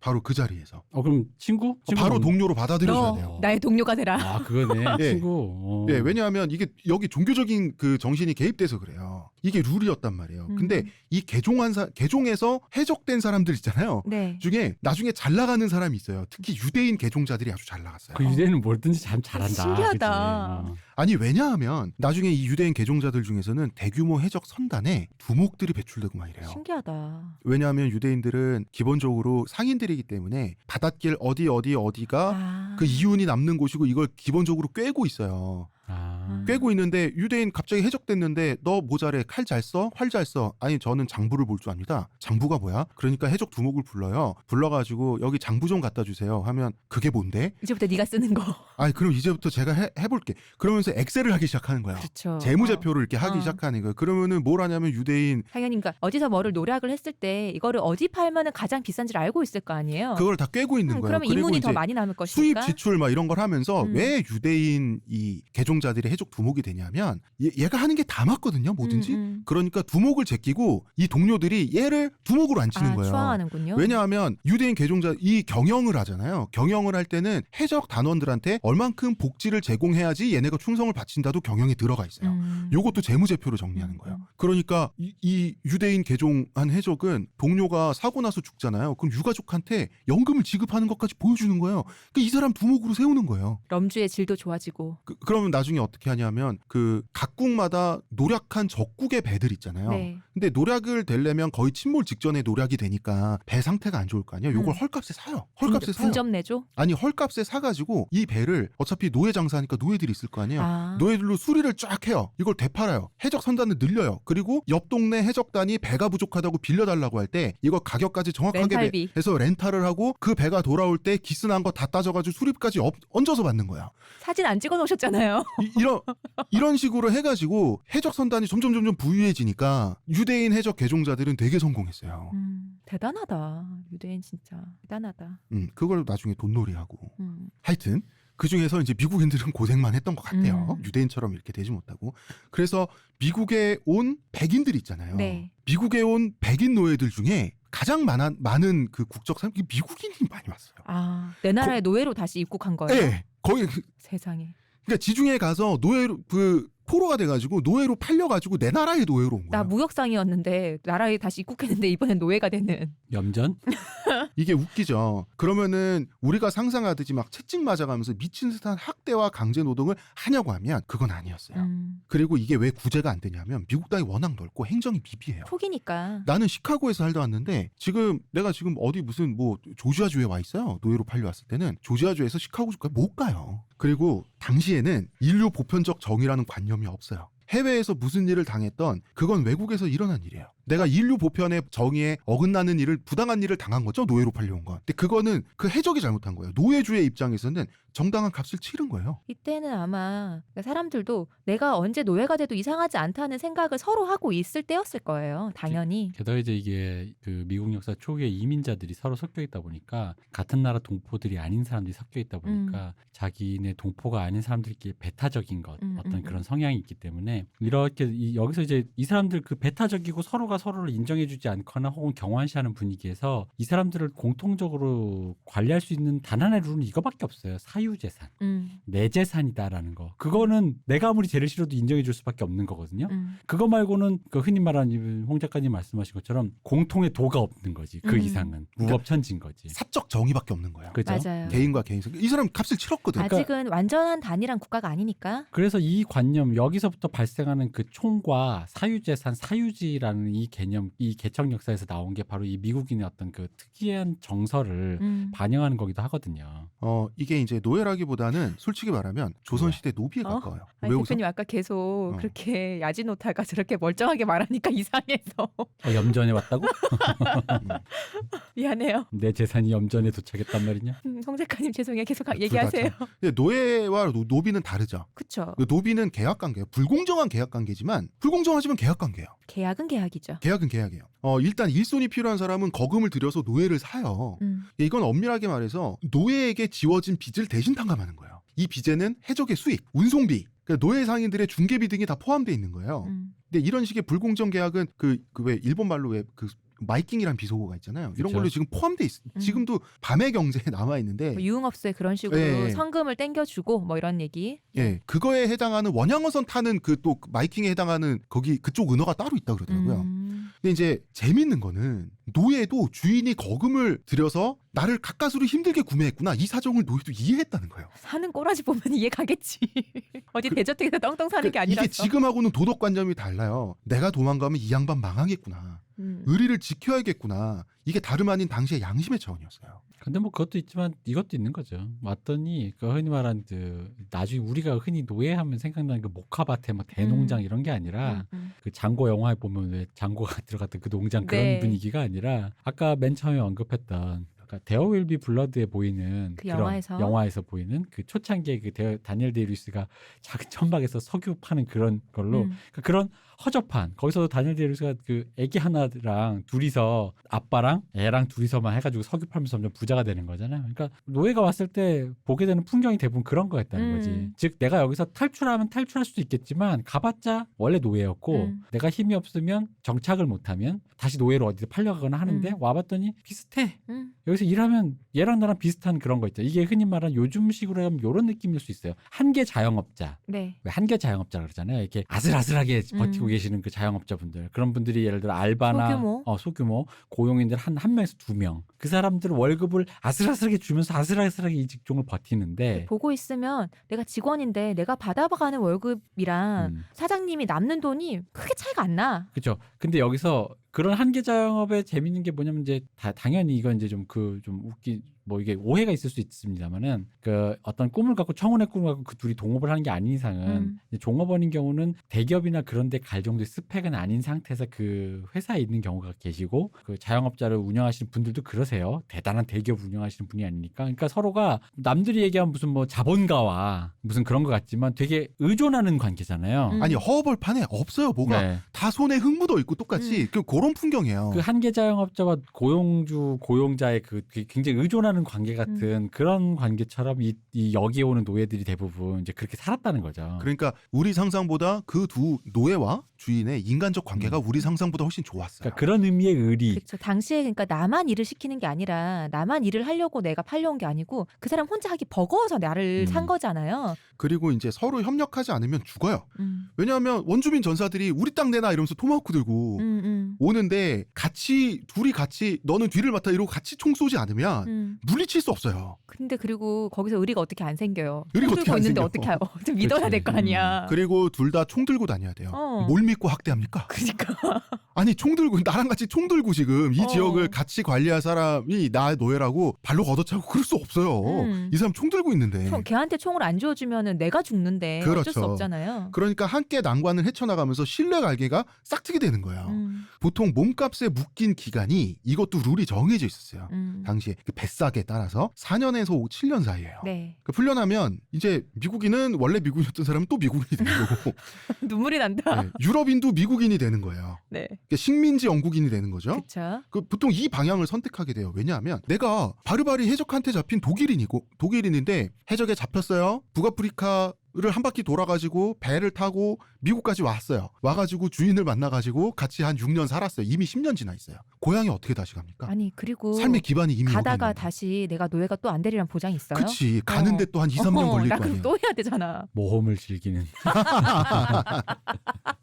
바로 그 자리에서. 그럼 친구? 바로 동료로 받아들여줘야 돼요. 나의 동료가 되라. 그거네. 네. 친구. 네, 왜냐하면 이게 여기 종교적인 그 정신이 개입돼서 그래요. 이게 룰이었단 말이에요. 근데 이 개종에서 해적된 사람들 있잖아요. 네. 중에 나중에 잘 나가는 사람이 있어요. 특히 유대인 개종자들이 아주 잘 나갔어요. 그 유대인은 뭐든지 참 잘한다. 신기하다. 그치? 아니 왜냐하면 나중에 이 유대인 개종자들 중에서는 대규모 해적 선단에 두목들이 배출되고 막 이래요. 신기하다. 왜냐하면 유대인들은 기본적으로 상인들이기 때문에 바닷길 어디가 그 이윤이 남는 곳이고 이걸 기본적으로 꿰고 있어요. 꿰고 있는데 유대인 갑자기 해적됐는데 너 뭐 잘해? 칼 잘 써? 활 잘 써? 아니 저는 장부를 볼 줄 압니다. 장부가 뭐야? 그러니까 해적 두목을 불러요. 불러가지고 여기 장부 좀 갖다 주세요 하면 그게 뭔데? 이제부터 네가 쓰는 거. 아니 그럼 이제부터 제가 해볼게. 그러면서 엑셀을 하기 시작하는 거야. 그렇죠. 재무제표를 이렇게 하기 시작하는 거예요. 그러면은 뭘 하냐면 유대인 당연히 그러니까 어디서 뭐를 노력을 했을 때 이거를 어디 팔면은 가장 비싼지를 알고 있을 거 아니에요. 그걸 다 꿰고 있는 거예요. 그러면 그리고 인문이 이제 더 많이 남을 수입 것이니까. 지출 막 이런 걸 하면서 왜 유대인 이 개종자들이 해적 두목이 되냐면 얘가 하는 게 다 맞거든요. 뭐든지. 그러니까 두목을 제끼고 이 동료들이 얘를 두목으로 안 치는 거예요. 추앙하는군요. 왜냐하면 유대인 개종자 이 경영을 하잖아요. 경영을 할 때는 해적 단원들한테 얼만큼 복지를 제공해야지 얘네가 충성을 바친다도 경영에 들어가 있어요. 요것도 재무제표로 정리하는 거예요. 그러니까 이 유대인 개종한 해적은 동료가 사고 나서 죽잖아요. 그럼 유가족한테 연금을 지급하는 것까지 보여주는 거예요. 그러니까 이 사람 두목으로 세우는 거예요. 럼주의 질도 좋아지고. 그러면 나중에 어떻게 하냐면 그 각국마다 노략한 적국의 배들 있잖아요. 네. 근데 노략을 되려면 거의 침몰 직전에 노략이 되니까 배 상태가 안 좋을 거 아니에요. 요걸 헐값에 사요. 헐값에 사요. 분점 내줘? 아니 헐값에 사가지고 이 배를 어차피 노예 장사하니까 노예들이 있을 거 아니에요. 노예들로 수리를 쫙 해요. 이걸 되팔아요. 해적 선단을 늘려요. 그리고 옆 동네 해적단이 배가 부족하다고 빌려달라고 할 때 이거 가격까지 정확하게 렌탈비. 해서 렌탈을 하고 그 배가 돌아올 때 기스난 거 다 따져가지고 수리까지 얹어서 받는 거야. 사진 안 찍어 놓으셨잖아요. 이런 식으로 해가지고 해적 선단이 점점 부유해지니까 유대인 해적 개종자들은 되게 성공했어요. 대단하다. 유대인 진짜 대단하다. 그걸 나중에 돈놀이하고. 하여튼 그 중에서 이제 미국인들은 고생만 했던 것 같아요. 유대인처럼 이렇게 되지 못하고. 그래서 미국에 온 백인들 있잖아요. 네. 미국에 온 백인 노예들 중에 가장 많은 그 국적 사람 미국인이 많이 왔어요. 내 나라의 노예로 다시 입국한 거예요? 네, 거의 세상에. 그러니까 지중해 가서 노예로 포로가 돼가지고 노예로 팔려가지고 내 나라의 노예로 온 거야. 나 무역상이었는데 나라에 다시 입국했는데 이번엔 노예가 되는. 염전? 이게 웃기죠. 그러면은 우리가 상상하듯이 막 채찍 맞아가면서 미친 듯한 학대와 강제 노동을 하냐고 하면 그건 아니었어요. 그리고 이게 왜 구제가 안 되냐면 미국 땅이 워낙 넓고 행정이 미비해요. 초기니까. 나는 시카고에서 살다 왔는데 내가 지금 어디 무슨 뭐 조지아주에 와 있어요. 노예로 팔려왔을 때는 조지아주에서 시카고주까지 못 가요. 그리고 당시에는 인류 보편적 정의라는 관념이 없어요. 해외에서 무슨 일을 당했던 그건 외국에서 일어난 일이에요. 내가 인류 보편의 정의에 어긋나는 일을 부당한 일을 당한 거죠. 노예로 팔려온 건. 근데 그거는 그 해적이 잘못한 거예요. 노예주의 입장에서는 정당한 값을 치른 거예요. 이때는 아마 사람들도 내가 언제 노예가 돼도 이상하지 않다는 생각을 서로 하고 있을 때였을 거예요. 당연히. 게다가 이제 이게 그 미국 역사 초기에 이민자들이 서로 섞여 있다 보니까 같은 나라 동포들이 아닌 사람들이 섞여 있다 보니까 자기네 동포가 아닌 사람들끼리 배타적인 것 어떤 그런 성향이 있기 때문에 이렇게 여기서 이제 이 사람들 그 배타적이고 서로가 서로를 인정해주지 않거나 혹은 경환시하는 분위기에서 이 사람들을 공통적으로 관리할 수 있는 단 하나의 룰은 이거밖에 없어요. 사유재산. 내 재산이다라는 거. 그거는 내가 아무리 죄를 싫어도 인정해줄 수밖에 없는 거거든요. 그거 말고는 그 흔히 말하는 홍 작가님 말씀하신 것처럼 공통의 도가 없는 거지. 그 이상은. 무법천지인 거지. 사적 정의밖에 없는 거야. 그죠? 맞아요. 개인과 개인. 이 사람 값을 치렀거든. 아직은 완전한 단일한 국가가 아니니까. 그래서 이 관념 여기서부터 발생하는 그 총과 사유재산, 사유지라는 이 개념, 이 개척 역사에서 나온 게 바로 이 미국인의 어떤 그 특이한 정서를 반영하는 거기도 하거든요. 이게 이제 노예라기보다는 솔직히 말하면 조선시대 노비에 가까워요. 아니, 대표님 아까 계속 그렇게 야지노타가 저렇게 멀쩡하게 말하니까 이상해서. 염전에 왔다고? 미안해요. 내 재산이 염전에 도착했단 말이냐? 송 작가님 죄송해요. 계속 얘기하세요. 근데 노예와 노비는 다르죠. 그렇죠. 노비는 계약관계예요. 불공정한 계약관계지만 불공정하지만 계약관계예요. 계약은 계약이죠. 계약은 계약이에요. 일단 일손이 필요한 사람은 거금을 들여서 노예를 사요. 이건 엄밀하게 말해서 노예에게 지워진 빚을 대신 탕감하는 거예요. 이 빚에는 해적의 수익, 운송비, 그러니까 노예 상인들의 중개비 등이 다 포함되어 있는 거예요. 근데 이런 식의 불공정 계약은 그 왜 일본 말로 왜 그 마이킹이란 비속어가 있잖아요. 이런 그쵸? 걸로 지금 포함돼 있어. 지금도 밤의 경제에 남아 있는데 뭐 유흥업소에 그런 식으로 예. 성금을 땡겨주고 뭐 이런 얘기. 예, 그거에 해당하는 원양어선 타는 그 또 마이킹에 해당하는 거기 그쪽 은어가 따로 있다 그러더라고요. 근데 이제 재밌는 거는 노예도 주인이 거금을 들여서 나를 가까스로 힘들게 구매했구나. 이 사정을 노예도 이해했다는 거예요. 사는 꼬라지 보면 이해 가겠지. 어디 대저택에서 떵떵 사는 게 아니라서. 이게 지금하고는 도덕관념이 달라요. 내가 도망가면 이 양반 망하겠구나. 의리를 지켜야겠구나. 이게 다름 아닌 당시의 양심의 차원이었어요. 근데 뭐 그것도 있지만 이것도 있는 거죠. 왔더니 그 흔히 말하는 그 나중에 우리가 흔히 노예하면 생각나는 그 목화밭에 막 대농장 이런 게 아니라 그 장고 영화에 보면 왜 장고가 들어갔던 그 농장 그런 네. 분위기가 아니라 아까 맨 처음에 언급했던 데어 윌 비 블러드에 보이는 그 그런 영화에서 보이는 그 초창기에 그 다니엘 데이루스가 작은 천막에서 석유 파는 그런 걸로 그러니까 그런 허접한 거기서도 다니엘 데이루스가 그 애기 하나랑 둘이서 아빠랑 애랑 둘이서만 해가지고 석유 팔면서 점점 부자가 되는 거잖아요. 그러니까 노예가 왔을 때 보게 되는 풍경이 대부분 그런 거였다는 거지. 즉 내가 여기서 탈출하면 탈출할 수도 있겠지만 가봤자 원래 노예였고 내가 힘이 없으면 정착을 못하면 다시 노예로 어디 팔려가거나 하는데 와봤더니 비슷해. 여기서 일하면 얘랑 나랑 비슷한 그런 거 있죠. 이게 흔히 말하는 요즘식으로 하면 이런 느낌일 수 있어요. 한계 자영업자. 네. 왜 한계 자영업자 그러잖아요. 이렇게 아슬아슬하게 버티고 계시는 그 자영업자분들. 그런 분들이 예를 들어 알바나 소규모 고용인들 한 명에서 2명. 그 사람들 월급을 아슬아슬하게 주면서 아슬아슬하게 이 직종을 버티는데 보고 있으면 내가 직원인데 내가 받아가는 월급이랑 사장님이 남는 돈이 크게 차이가 안 나. 그렇죠. 근데 여기서 그런 한계 자영업에 재밌는 게 뭐냐면 이제 당연히 이건 이제 좀 웃기 뭐 이게 오해가 있을 수 있습니다만은 그 어떤 꿈을 갖고 청혼의 꿈을 갖고 그 둘이 동업을 하는 게 아닌 이상은 이제 종업원인 경우는 대기업이나 그런 데 갈 정도의 스펙은 아닌 상태에서 그 회사에 있는 경우가 계시고 그 자영업자를 운영하시는 분들도 그러세요. 대단한 대기업 운영하시는 분이 아니니까. 그러니까 서로가 남들이 얘기하면 무슨 뭐 자본가와 무슨 그런 것 같지만 되게 의존하는 관계잖아요. 아니 허벌판에 없어요. 뭐가 네. 다 손에 흙 묻어 있고 똑같이 그런 풍경이에요. 그 한계 자영업자와 고용자의 그 굉장히 의존하는 관계 같은 그런 관계처럼 이 여기에 오는 노예들이 대부분 이제 그렇게 살았다는 거죠. 그러니까 우리 상상보다 그 두 노예와 주인의 인간적 관계가 우리 상상보다 훨씬 좋았어요. 그러니까 그런 의미의 의리. 그렇죠. 당시에 그러니까 나만 일을 시키는 게 아니라 나만 일을 하려고 내가 팔려온 게 아니고 그 사람 혼자 하기 버거워서 나를 산 거잖아요. 그리고 이제 서로 협력하지 않으면 죽어요. 왜냐하면 원주민 전사들이 우리 땅 내놔 이러면서 토마호크 들고 오는데 둘이 같이 너는 뒤를 맡아 이러고 같이 총 쏘지 않으면 물리칠 수 없어요. 근데 그리고 거기서 의리가 어떻게 안 생겨요. 의리가 총 어떻게 들고 안 있는데 생겨. 어떻게 해요? 좀 믿어야 될 거 아니야. 그리고 둘 다 총 들고 다녀야 돼요. 뭘 믿고 학대합니까? 그러니까. 아니 총 들고 나랑 같이 총 들고 지금 이 지역을 같이 관리할 사람이 나 노예라고 발로 걷어차고 그럴 수 없어요. 이 사람 총 들고 있는데. 걔한테 총을 안 쥐어주면은 내가 죽는데 그렇죠. 어쩔 수 없잖아요. 그러니까 함께 난관을 헤쳐나가면서 신뢰 관계가 싹트게 되는 거예요. 보통 몸값에 묶인 기간이 이것도 룰이 정해져 있었어요. 당시에 그 뱃삭에 따라서 4년에서 7년 사이예요. 네. 그 풀려나면 이제 미국인은 원래 미국인이었던 사람은 또 미국인이 되는 거고 눈물이 난다. 네, 유럽인도 미국인이 되는 거예요. 네. 그러니까 식민지 영국인이 되는 거죠. 그렇죠. 그 보통 이 방향을 선택하게 돼요. 왜냐하면 내가 바르바리 해적한테 잡힌 독일인인데 해적에 잡혔어요. 북아프리카를 한 바퀴 돌아가지고 배를 타고 미국까지 왔어요. 와가지고 주인을 만나가지고 같이 한 6년 살았어요. 이미 10년 지나 있어요. 고향에 어떻게 다시 갑니까? 아니 그리고 삶의 기반이 이미 가다가 여기 있는데. 다시 내가 노예가 또 안 되리란 보장이 있어요? 그치. 가는데 또 한 2, 3년 걸릴 나 거 그럼 아니에요. 또 해야 되잖아. 모험을 즐기는.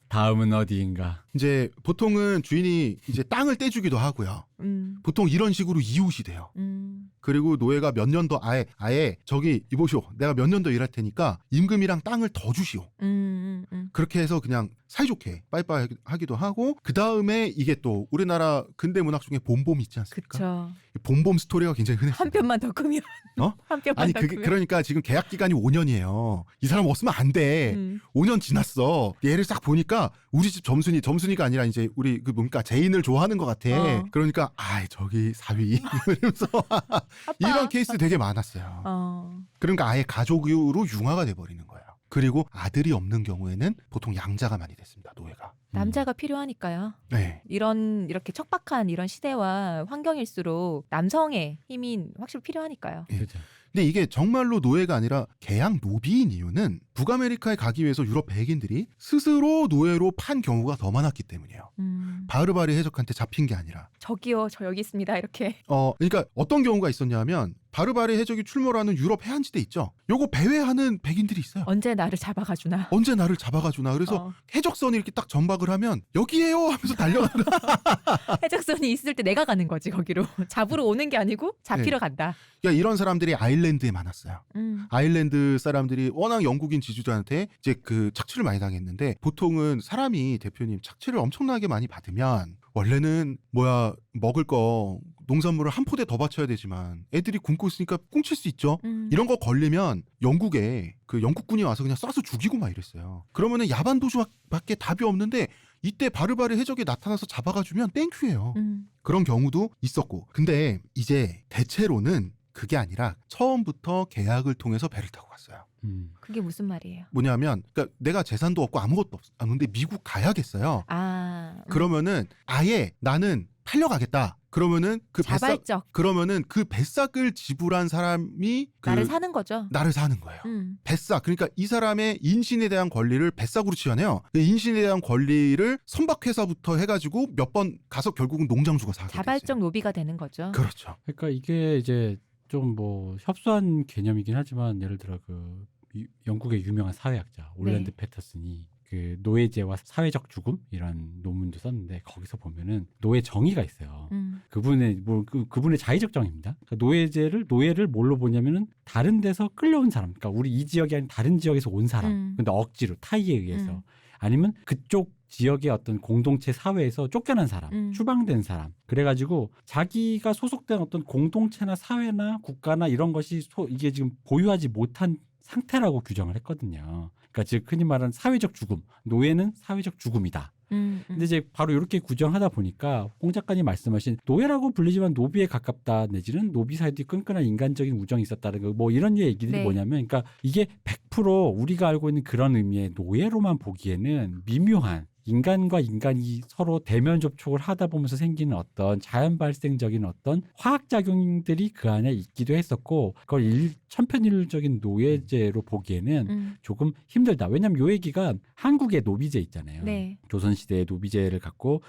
다음은 어디인가. 이제 보통은 주인이 이제 땅을 떼주기도 하고요. 보통 이런 식으로 이웃이 돼요. 그리고 노예가 몇 년 더 아예 저기 이보시오. 내가 몇 년 더 일할 테니까 임금이랑 땅을 더 주시오. 그렇게 해서 그냥 사이좋게 빠이빠이 하기도 하고 그 다음에 이게 또 우리나라 근대 문학 중에 봄봄 있지 않습니까? 그쵸. 봄봄 스토리가 굉장히 흔했어요. 한 편만 더 크면. 어? 한 편만 아니 더 크면. 그러니까 지금 계약 기간이 5년이에요. 이 사람 없으면 안 돼. 5년 지났어. 얘를 싹 보니까 우리 집 점순이가 아니라 이제 우리 그 뭡니까 제인을 좋아하는 것 같아. 그러니까 저기 사위 이러면서 이런 케이스 되게 많았어요. 그러니까 아예 가족으로 융화가 돼버리는 거예요. 그리고 아들이 없는 경우에는 보통 양자가 많이 됐습니다. 노예가. 남자가 필요하니까요. 네. 이렇게 척박한 이런 시대와 환경일수록 남성의 힘이 확실히 필요하니까요. 네. 근데 이게 정말로 노예가 아니라 계약 노비인 이유는 북아메리카에 가기 위해서 유럽 백인들이 스스로 노예로 판 경우가 더 많았기 때문이에요. 바르바리 해적한테 잡힌 게 아니라. 저기요, 저 여기 있습니다. 이렇게. 그러니까 어떤 경우가 있었냐면 바르바리 해적이 출몰하는 유럽 해안지대 있죠. 요거 배회하는 백인들이 있어요. 언제 나를 잡아가주나. 언제 나를 잡아가주나. 그래서 해적선이 이렇게 딱 전박을 하면 여기에요 하면서 달려가는 해적선이 있을 때 내가 가는 거지 거기로. 잡으러 오는 게 아니고 잡히러 간다. 그러니까 이런 사람들이 아일랜드에 많았어요. 아일랜드 사람들이 워낙 영국인 지주들한테 이제 그 착취를 많이 당했는데 보통은 사람이 대표님 착취를 엄청나게 많이 받으면 원래는 먹을 거 농산물을 한 포대 더 바쳐야 되지만 애들이 굶고 있으니까 꽁칠 수 있죠. 이런 거 걸리면 영국에 그 영국군이 와서 그냥 쏴서 죽이고 막 이랬어요. 그러면은 야반 도주밖에 답이 없는데 이때 바르바르 해적이 나타나서 잡아가주면 땡큐예요. 그런 경우도 있었고. 근데 이제 대체로는 그게 아니라 처음부터 계약을 통해서 배를 타고 갔어요. 그게 무슨 말이에요? 뭐냐면 그러니까 내가 재산도 없고 아무것도 없는데 미국 가야겠어요. 그러면은 아예 나는 팔려가겠다. 그러면은 그 자발적. 그러면은 그 배싹을 지불한 사람이 나를 사는 거죠. 나를 사는 거예요. 배싹. 그러니까 이 사람의 인신에 대한 권리를 배싹으로 취하네요. 인신에 대한 권리를 선박회사부터 해가지고 몇 번 가서 결국은 농장주가 사게 자발적 됐어요. 노비가 되는 거죠. 그렇죠. 그러니까 이게 이제 좀 뭐 협소한 개념이긴 하지만 예를 들어 그 영국의 유명한 사회학자 올랜드 패터슨이 그 노예제와 사회적 죽음 이런 논문도 썼는데 거기서 보면은 노예 정의가 있어요. 그분의 그분의 자의적 정의입니다. 그러니까 노예를 뭘로 보냐면은 다른 데서 끌려온 사람, 그러니까 우리 이 지역이 아닌 다른 지역에서 온 사람, 근데 억지로 타이에 의해서 아니면 그쪽 지역의 어떤 공동체 사회에서 쫓겨난 사람, 추방된 사람. 그래가지고 자기가 소속된 어떤 공동체나 사회나 국가나 이런 것이 이게 지금 보유하지 못한 상태라고 규정을 했거든요. 그러니까 즉 흔히 말하는 사회적 죽음, 노예는 사회적 죽음이다. 근데 이제 바로 이렇게 규정하다 보니까 홍 작가님 말씀하신 노예라고 불리지만 노비에 가깝다 내지는 노비 사이도 끈끈한 인간적인 우정이 있었다는 거 뭐 이런 얘기들이 뭐냐면 그러니까 이게 100% 우리가 알고 있는 그런 의미의 노예로만 보기에는 미묘한 인간과 인간이 서로 대면 접촉을 하다 보면서 생기는 어떤 자연 발생적인 어떤 화학작용들이 그 안에 있기도 했었고 그걸 천편일률적인 노예제로 보기에는 조금 힘들다. 왜냐하면 요 얘기가 한국의 노비제 있잖아요. 네. 조선시대의 노비제를 갖고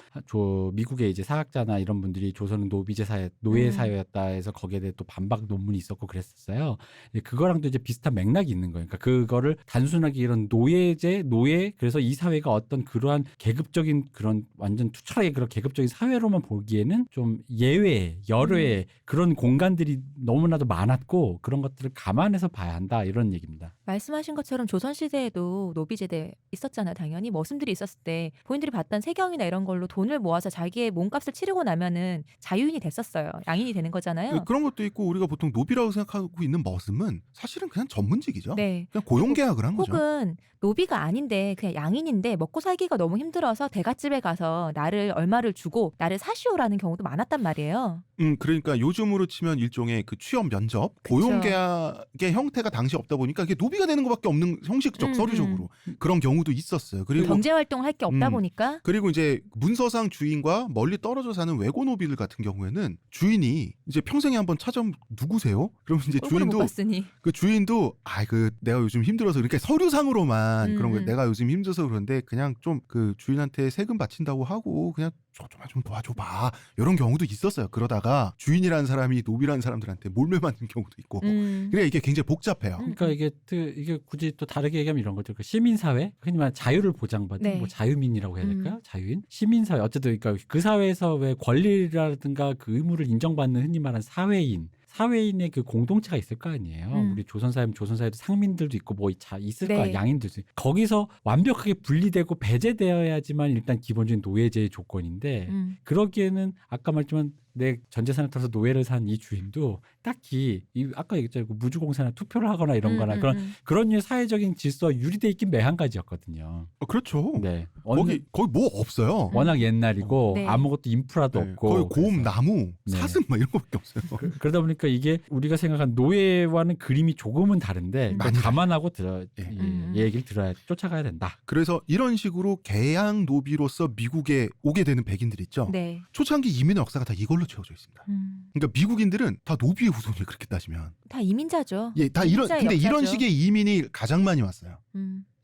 미국의 이제 사학자나 이런 분들이 조선은 노비제 사회, 노예 사회였다 해서 거기에 대해 또 반박 논문이 있었고 그랬었어요. 그거랑도 이제 비슷한 맥락이 있는 거예요. 그러니까 그거를 단순하게 이런 노예제, 노예 그래서 이 사회가 어떤 그러한 계급적인 그런 완전 투철하게 그런 계급적인 사회로만 보기에는 좀 열외의 그런 공간들이 너무나도 많았고 그런 것들을 감안해서 봐야 한다 이런 얘기입니다. 말씀하신 것처럼 조선시대에도 노비제대 있었잖아요. 당연히 머슴들이 있었을 때 본인들이 봤던 세경이나 이런 걸로 돈을 모아서 자기의 몸값을 치르고 나면은 자유인이 됐었어요. 양인이 되는 거잖아요. 그런 것도 있고 우리가 보통 노비라고 생각하고 있는 머슴은 사실은 그냥 전문직이죠. 네. 그냥 고용계약을 한 거죠. 혹은 노비가 아닌데 그냥 양인인데 먹고 살기가 너무 힘들어서 대갓집에 가서 나를 얼마를 주고 나를 사시오라는 경우도 많았단 말이에요. 그러니까 요즘으로 치면 일종의 그 취업 면접, 그쵸. 고용계약의 형태가 당시 없다 보니까 이게 노비가 되는 것밖에 없는 형식적 서류적으로 그런 경우도 있었어요. 그리고 경제 활동을 할 게 없다 보니까 그리고 이제 문서상 주인과 멀리 떨어져 사는 외고 노비들 같은 경우에는 주인이 이제 평생에 한번 찾아오면 누구세요? 그러면 이제 주인도 내가 요즘 힘들어서 이렇게 서류상으로만 그런 거 내가 요즘 힘들어서 그런데 그냥 좀 그 주인한테 세금 바친다고 하고 그냥 좀 도와줘봐 이런 경우도 있었어요. 그러다가 주인이라는 사람이 노비라는 사람들한테 몰매 맞는 경우도 있고 그래 이게 굉장히 복잡해요. 그러니까 이게 굳이 또 다르게 얘기하면 이런 거죠. 그 시민사회 흔히 말하는 자유를 보장받는 뭐 자유민이라고 해야 될까요? 자유인 시민사회 어쨌든 그러니까 그 사회에서 왜 권리라든가 그 의무를 인정받는 흔히 말하는 사회인의 그 공동체가 있을 거 아니에요. 우리 조선사회도 상민들도 있고 뭐 있을 거야. 양인들도 있고. 거기서 완벽하게 분리되고 배제되어야지만 일단 기본적인 노예제의 조건인데 그러기에는 아까 말했지만 내 전재산을 털어서 노예를 산 이 주인도 딱히 아까 얘기했잖아요. 무주공사나 투표를 하거나 이런 거나 그런 류의 사회적인 질서와 유리돼 있긴 매한가지였거든요. 그렇죠. 네. 거기 뭐 없어요. 워낙 옛날이고 아무것도 인프라도 없고 거의 고음 나무, 사슴 막 이런 거밖에 없어요. 그러다 보니까 이게 우리가 생각한 노예와는 그림이 조금은 다른데 감안하고 얘기를 쫓아가야 된다. 그래서 이런 식으로 개양 노비로서 미국에 오게 되는 백인들 있죠. 네. 초창기 이민의 역사가 다 이걸로 채워져 있습니다. 그러니까 미국인들은 다 노비의 후손이 그렇게 따지면 다 이민자죠. 다 근데 이런 식의 이민이 가장 많이 왔어요.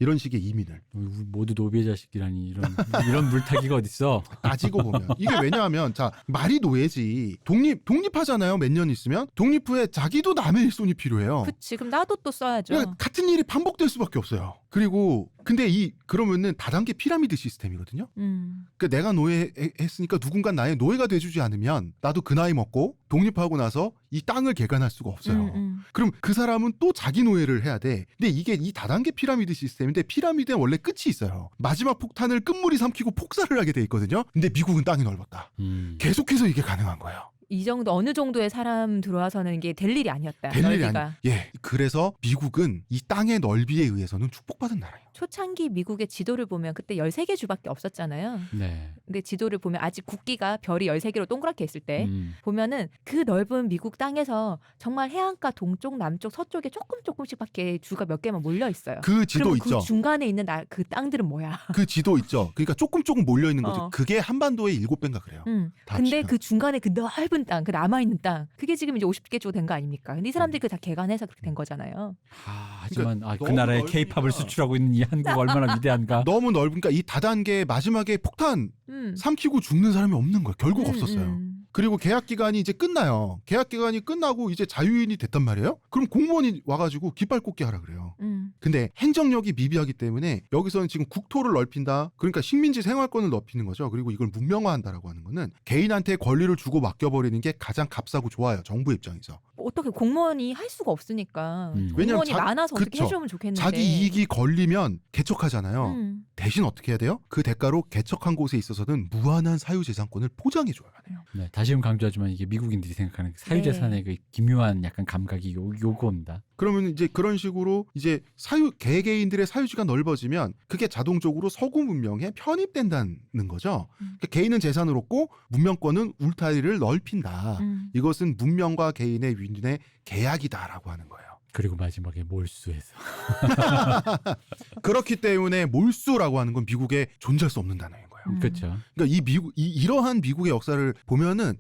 이런 식의 이민을 모두 노비의 자식이라니 이런 물타기가 어딨어. 따지고 보면 이게 왜냐하면 말이 노예지 독립하잖아요. 몇 년 있으면 독립 후에 자기도 남의 일손이 필요해요. 그치 그럼 나도 또 써야죠. 그러니까 같은 일이 반복될 수밖에 없어요. 그리고 근데 그러면은 다단계 피라미드 시스템이거든요. 그러니까 내가 노예 했으니까 누군가 나의 노예가 돼주지 않으면 나도 그 나이 먹고 독립하고 나서 이 땅을 개간할 수가 없어요. 그럼 그 사람은 또 자기 노예를 해야 돼. 근데 이게 이 다단계 피라미드 시스템인데 피라미드에 원래 끝이 있어요. 마지막 폭탄을 끝물이 삼키고 폭살을 하게 돼 있거든요. 근데 미국은 땅이 넓었다. 계속해서 이게 가능한 거예요. 이 정도 어느 정도의 사람 들어와서는 이게 될 일이 아니었다. 될 일이 넓이가. 예. 그래서 미국은 이 땅의 넓이에 의해서는 축복받은 나라예요. 초창기 미국의 지도를 보면 그때 13개 주밖에 없었잖아요. 네. 근데 지도를 보면 아직 국기가 별이 13개로 동그랗게 있을 때 보면은 그 넓은 미국 땅에서 정말 해안가 동쪽, 남쪽, 서쪽에 조금씩밖에 주가 몇 개만 몰려 있어요. 그 지도 있죠. 그 중간에 있는 그 땅들은 뭐야? 그 지도 있죠. 그러니까 조금 몰려 있는 거죠. 어. 그게 한반도의 7배인가 그래요. 다 근데 합치면. 그 중간에 그 넓은 땅, 그 남아있는 땅, 그게 지금 이제 50개 쪽 된 거 아닙니까? 근데 이 사람들이 그 다 개간해서 그렇게 된 거잖아요. 하지만 그러니까 그 나라에 너무 케이팝을 넓으니까. 수출하고 있는 이 한국 얼마나 위대한가. 너무 넓으니까 이 다단계 마지막에 폭탄 음. 삼키고 죽는 사람이 없는 거예요. 결국 없었어요. 음. 그리고 계약 기간이 이제 끝나요. 계약 기간이 끝나고 이제 자유인이 됐단 말이에요. 그럼 공무원이 와가지고 깃발 꽂기 하라 그래요. 근데 행정력이 미비하기 때문에 여기서는 지금 국토를 넓힌다. 그러니까 식민지 생활권을 넓히는 거죠. 그리고 이걸 문명화한다라고 하는 거는 개인한테 권리를 주고 맡겨버리는 게 가장 값싸고 좋아요. 정부 입장에서. 어떻게 공무원이 할 수가 없으니까 왜냐면 공무원이 많아서 어떻게 그쵸. 해주면 좋겠는데 자기 이익이 걸리면 개척하잖아요. 대신 어떻게 해야 돼요? 그 대가로 개척한 곳에 있어서는 무한한 사유재산권을 포장해줘야 해요. 네, 다시금 강조하지만 이게 미국인들이 생각하는 사유재산의 그 기묘한 약간 감각이 요겁니다. 그러면 이제 그런 식으로 이제 개개인들의 사유지가 넓어지면 그게 자동적으로 서구 문명에 편입된다는 거죠. 그러니까 개인은 재산을 얻고 문명권은 울타리를 넓힌다. 이것은 문명과 개인의 윈윈의 계약이다라고 하는 거예요. 그리고 마지막에 몰수해서. 그렇기 때문에 몰수라고 하는 건 미국에 존재할 수 없는 단어인 거예요. 그렇죠. 그러니까 이러한 미국의 역사를 보면은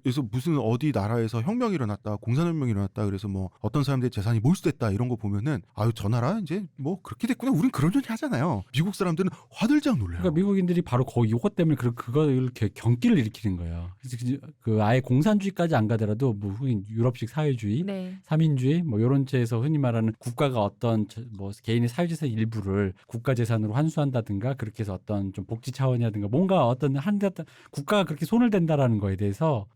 그래서 무슨 어디 나라에서 혁명이 일어났다, 공산혁명이 일어났다, 그래서 뭐 어떤 사람들의 재산이 몰수됐다 이런 거 보면은 아유 저 나라 이제 뭐 그렇게 됐구나. 우린 그러려니 하잖아요. 미국 사람들은 화들짝 놀래요. 그러니까 미국인들이 바로 이것 때문에 그걸 이렇게 경기를 일으키는 거예요. 그래서 그 아예 공산주의까지 안 가더라도 뭐 흔히 유럽식 사회주의, 네. 삼인주의 뭐 이런 체에서 흔히 말하는 국가가 어떤 뭐 개인의 사유재산 일부를 국가재산으로 환수한다든가 그렇게 해서 어떤 좀 복지 차원이라든가 뭔가 어떤 국가가 그렇게 손을 댄다라는 거에 대해서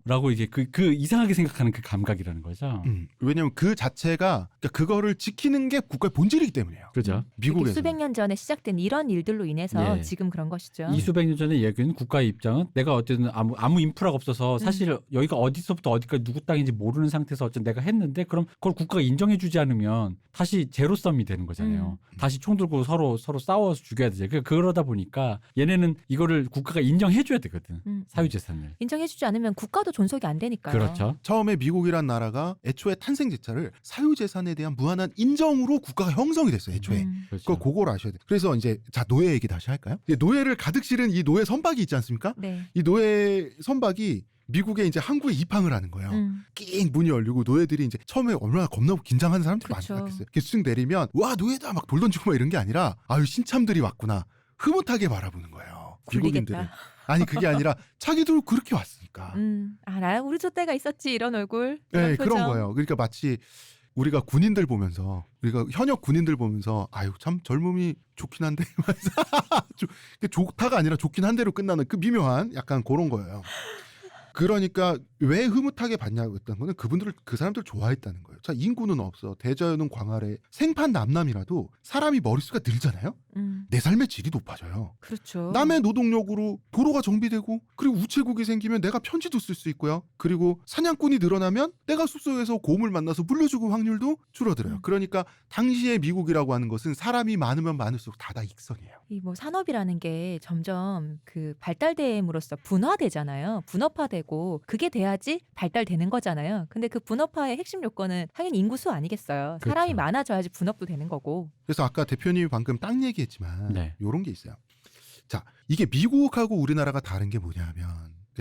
라고 이게 그 이상하게 생각하는 그 감각이라는 거죠. 왜냐하면 그 자체가 그러니까 그거를 지키는 게 국가의 본질이기 때문에요. 그죠. 미국에서 수백 년 전에 시작된 이런 일들로 인해서 예. 지금 그런 것이죠. 이 수백 년 전에 얘기는 국가의 입장은 내가 어쨌든 아무 인프라가 없어서 사실 여기가 어디서부터 어디까지 누구 땅인지 모르는 상태에서 어쨌든 내가 했는데 그럼 그걸 국가가 인정해주지 않으면 다시 제로섬이 되는 거잖아요. 다시 총 들고 서로 싸워서 죽여야 되죠. 그러다 보니까 얘네는 이거를 국가가 인정해줘야 되거든. 사유재산을. 인정해주지 않으면 국가도 존속이 안 되니까요. 그렇죠. 처음에 미국이란 나라가 애초에 탄생 제차를 사유재산에 대한 무한한 인정으로 국가가 형성이 됐어요. 애초에. 그렇죠. 그걸 아셔야 돼요. 그래서 이제 노예 얘기 다시 할까요? 노예를 가득 실은 이 노예 선박이 있지 않습니까? 네. 이 노예 선박이 미국에 이제 항구에 입항을 하는 거예요. 낑 문이 열리고 노예들이 이제 처음에 얼마나 겁나고 긴장하는 사람들이 많이 그쵸. 생각했어요. 이렇게 쑥 내리면 와 노예다 막 돌 던지고 막 이런 게 아니라 아유 신참들이 왔구나 흐뭇하게 바라보는 거예요. 미국인들은. 굴리겠다. 아니 그게 아니라 자기도 그렇게 왔으니까. 나 우리 때가 있었지 이런 얼굴. 이런 네 표정. 그런 거예요. 그러니까 마치 우리가 군인들 보면서 우리가 현역 군인들 보면서 아유 참 젊음이 좋긴 한데 좋다가 아니라 좋긴 한데로 끝나는 그 미묘한 약간 그런 거예요. 그러니까 왜 흐뭇하게 봤냐고 했던 거는 그 사람들 좋아했다는 거예요. 자 인구는 없어 대자연은 광활해 생판 남남이라도 사람이 머릿수가 늘잖아요. 내 삶의 질이 높아져요. 그렇죠. 남의 노동력으로 도로가 정비되고 그리고 우체국이 생기면 내가 편지도 쓸 수 있고요. 그리고 사냥꾼이 늘어나면 내가 숲속에서 곰을 만나서 물려주고 확률도 줄어들어요. 그러니까 당시의 미국이라고 하는 것은 사람이 많으면 많을수록 다익선이에요. 이 뭐 산업이라는 게 점점 그 발달됨으로써 분화되잖아요. 분업화되고 그게 돼야지 발달되는 거잖아요. 근데 그 분업화의 핵심 요건은 당연히 인구수 아니겠어요. 사람이 그렇죠. 많아져야지 분업도 되는 거고. 그래서 아까 대표님이 방금 땅 얘기했지만 네. 이런 게 있어요. 자 이게 미국하고 우리나라가 다른 게 뭐냐면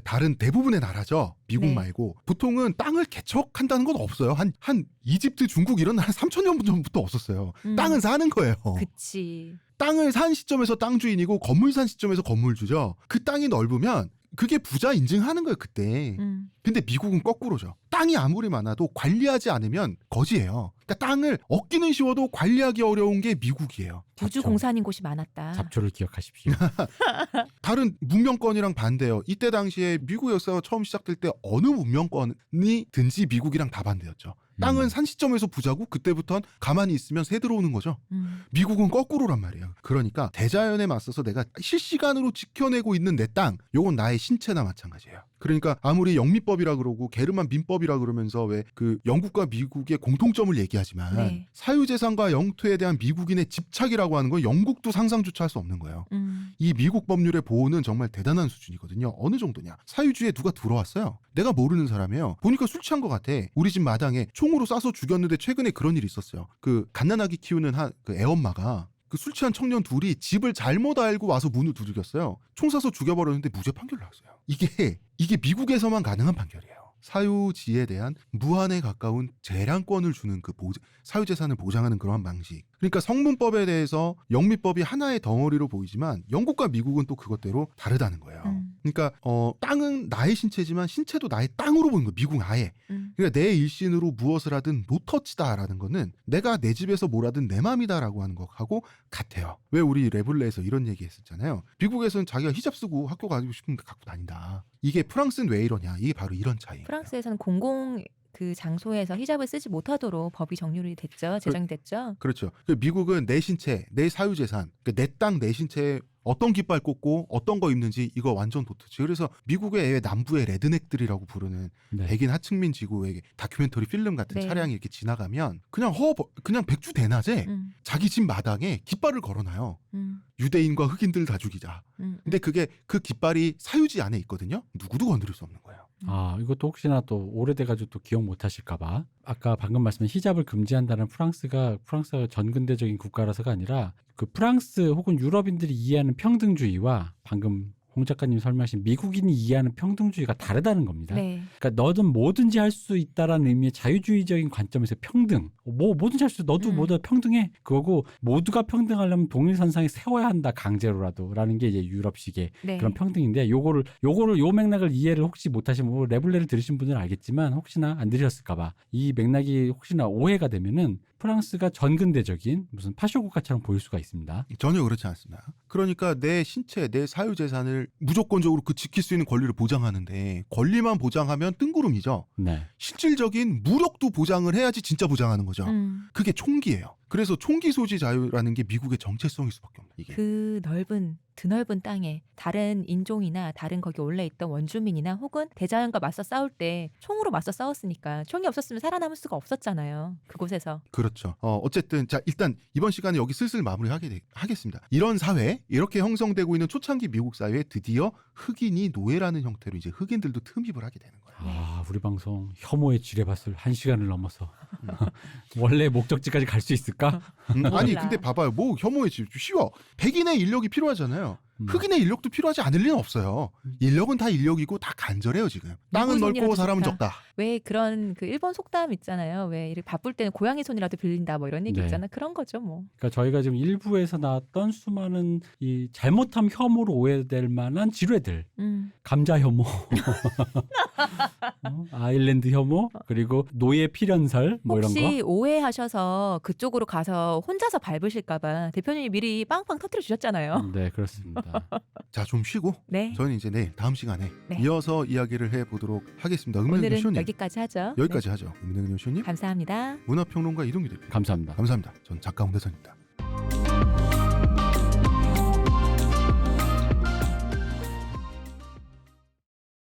다른 대부분의 나라죠. 미국 네. 말고 보통은 땅을 개척한다는 건 없어요. 한 이집트, 중국 이런 나라 3,000년 전부터 없었어요. 땅은 사는 거예요. 그치. 땅을 산 시점에서 땅 주인이고 건물 산 시점에서 건물주죠. 그 땅이 넓으면 그게 부자 인증하는 거예요 그때. 근데 미국은 거꾸로죠. 땅이 아무리 많아도 관리하지 않으면 거지예요. 그러니까 땅을 얻기는 쉬워도 관리하기 어려운 게 미국이에요. 우주 공산인 곳이 많았다. 잡초를 기억하십시오. 다른 문명권이랑 반대예요. 이때 당시에 미국 역사가 처음 시작될 때 어느 문명권이든지 미국이랑 다 반대였죠. 땅은 산 시점에서 부자고 그때부터는 가만히 있으면 새 들어오는 거죠. 미국은 거꾸로란 말이에요. 그러니까 대자연에 맞서서 내가 실시간으로 지켜내고 있는 내 땅, 요건 나의 신체나 마찬가지예요. 그러니까 아무리 영미법이라 그러고 게르만 민법이라 그러면서 왜 그 영국과 미국의 공통점을 얘기하지만 네. 사유재산과 영토에 대한 미국인의 집착이라고 하는 건 영국도 상상조차 할 수 없는 거예요. 이 미국 법률의 보호는 정말 대단한 수준이거든요. 어느 정도냐? 사유지에 누가 들어왔어요. 내가 모르는 사람이에요. 보니까 술 취한 것 같아. 우리 집 마당에 총으로 쏴서 죽였는데 최근에 그런 일이 있었어요. 그 갓난아기 키우는 그 애엄마가 그 술 취한 청년 둘이 집을 잘못 알고 와서 문을 두들겼어요. 총 쏴서 죽여버렸는데 무죄 판결 나왔어요. 이게 미국에서만 가능한 판결이에요. 사유지에 대한 무한에 가까운 재량권을 주는 그 사유재산을 보장하는 그러한 방식. 그러니까 성문법에 대해서 영미법이 하나의 덩어리로 보이지만 영국과 미국은 또 그것대로 다르다는 거예요. 그러니까 땅은 나의 신체지만 신체도 나의 땅으로 보는 거예요. 미국은 아예. 그러니까 내 일신으로 무엇을 하든 노터치다라는 거는 내가 내 집에서 뭘 하든 내 맘이다라고 하는 것하고 같아요. 왜 우리 레블레에서 이런 얘기 했었잖아요. 미국에서는 자기가 히잡 쓰고 학교 가고 싶으면 갖고 다닌다. 이게 프랑스는 왜 이러냐. 이게 바로 이런 차이. 프랑스에서는 공공 그 장소에서 히잡을 쓰지 못하도록 법이 정률이 됐죠. 제정됐죠. 그렇죠. 미국은 내 신체, 내 사유재산, 내 땅, 내 신체에 어떤 깃발 꽂고 어떤 거 입는지 이거 완전 도트치. 그래서 미국의 남부의 레드넥들이라고 부르는 네. 백인 하층민 지구의 다큐멘터리 필름 같은 네. 차량이 이렇게 지나가면 그냥 백주 대낮에 자기 집 마당에 깃발을 걸어놔요. 유대인과 흑인들 다 죽이자. 근데 그게 그 깃발이 사유지 안에 있거든요. 누구도 건드릴 수 없는 거예요. 아, 이것도 혹시나 또 오래돼가지고 또 기억 못하실까봐. 아까 방금 말씀한 히잡을 금지한다는 프랑스가 전근대적인 국가라서가 아니라 그 프랑스 혹은 유럽인들이 이해하는 평등주의와 방금 홍 작가님 설명하신 미국인이 이해하는 평등주의가 다르다는 겁니다. 네. 그러니까 너는 뭐든지 할 수 있다라는 의미의 자유주의적인 관점에서 평등. 뭐든지 할 수 있어. 너도 모두 평등해. 그거고 모두가 평등하려면 동일선상에 세워야 한다. 강제로라도라는 게 이제 유럽식의 네. 그런 평등인데 요거를 요 맥락을 이해를 혹시 못하시면 뭐 레블레를 들으신 분들은 알겠지만 혹시나 안 들으셨을까봐 이 맥락이 혹시나 오해가 되면은 프랑스가 전근대적인 무슨 파쇼 국가처럼 보일 수가 있습니다. 전혀 그렇지 않습니다. 그러니까 내 신체, 내 사유재산을 무조건적으로 지킬 수 있는 권리를 보장하는데 권리만 보장하면 뜬구름이죠. 네. 실질적인 무력도 보장을 해야지 진짜 보장하는 거죠. 그게 총기예요. 그래서 총기 소지 자유라는 게 미국의 정체성일 수밖에 없는 이게. 그 드넓은 땅에 다른 인종이나 다른 거기 원래 있던 원주민이나 혹은 대자연과 맞서 싸울 때 총으로 맞서 싸웠으니까 총이 없었으면 살아남을 수가 없었잖아요. 그곳에서. 그렇죠. 어쨌든 자 일단 이번 시간에 여기 슬슬 마무리하겠습니다. 이런 사회, 이렇게 형성되고 있는 초창기 미국 사회에 드디어 흑인이 노예라는 형태로 이제 흑인들도 틈입을 하게 되는 거예요. 아, 우리 방송 혐오의 지뢰밭을 1시간을 넘어서 원래 목적지까지 갈 수 있을까? 아니 몰라. 근데 봐봐요. 뭐 혐오의 집 쉬워. 백인의 인력이 필요하잖아요. 흑인의 인력도 필요하지 않을 리는 없어요. 인력은 다 인력이고 다 간절해요 지금. 땅은 넓고 손이라도 사람은 좋다. 적다. 왜 그런 그 일본 속담 있잖아요. 왜 이렇게 바쁠 때는 고양이 손이라도 빌린다 뭐 이런 얘기 네. 있잖아요. 그런 거죠 뭐. 그러니까 저희가 지금 일부에서 나왔던 수많은 이 잘못함 혐오로 오해될 만한 지뢰들. 감자 혐오, 아일랜드 혐오, 그리고 노예 필연설 뭐 이런 혹시 거. 오해하셔서 그쪽으로 가서 혼자서 밟으실까봐 대표님이 미리 빵빵 터뜨려 주셨잖아요. 네, 그렇습니다. 자 좀 쉬고 네. 저는 이제 내일 다음 시간에 네. 이어서 이야기를 해보도록 하겠습니다. 오늘은 음악의 쇼님 여기까지 하죠. 여기까지 하죠. 음악의 쇼님 감사합니다. 문화평론가 이동규 대표 감사합니다. 감사합니다. 전 작가 홍대선입니다.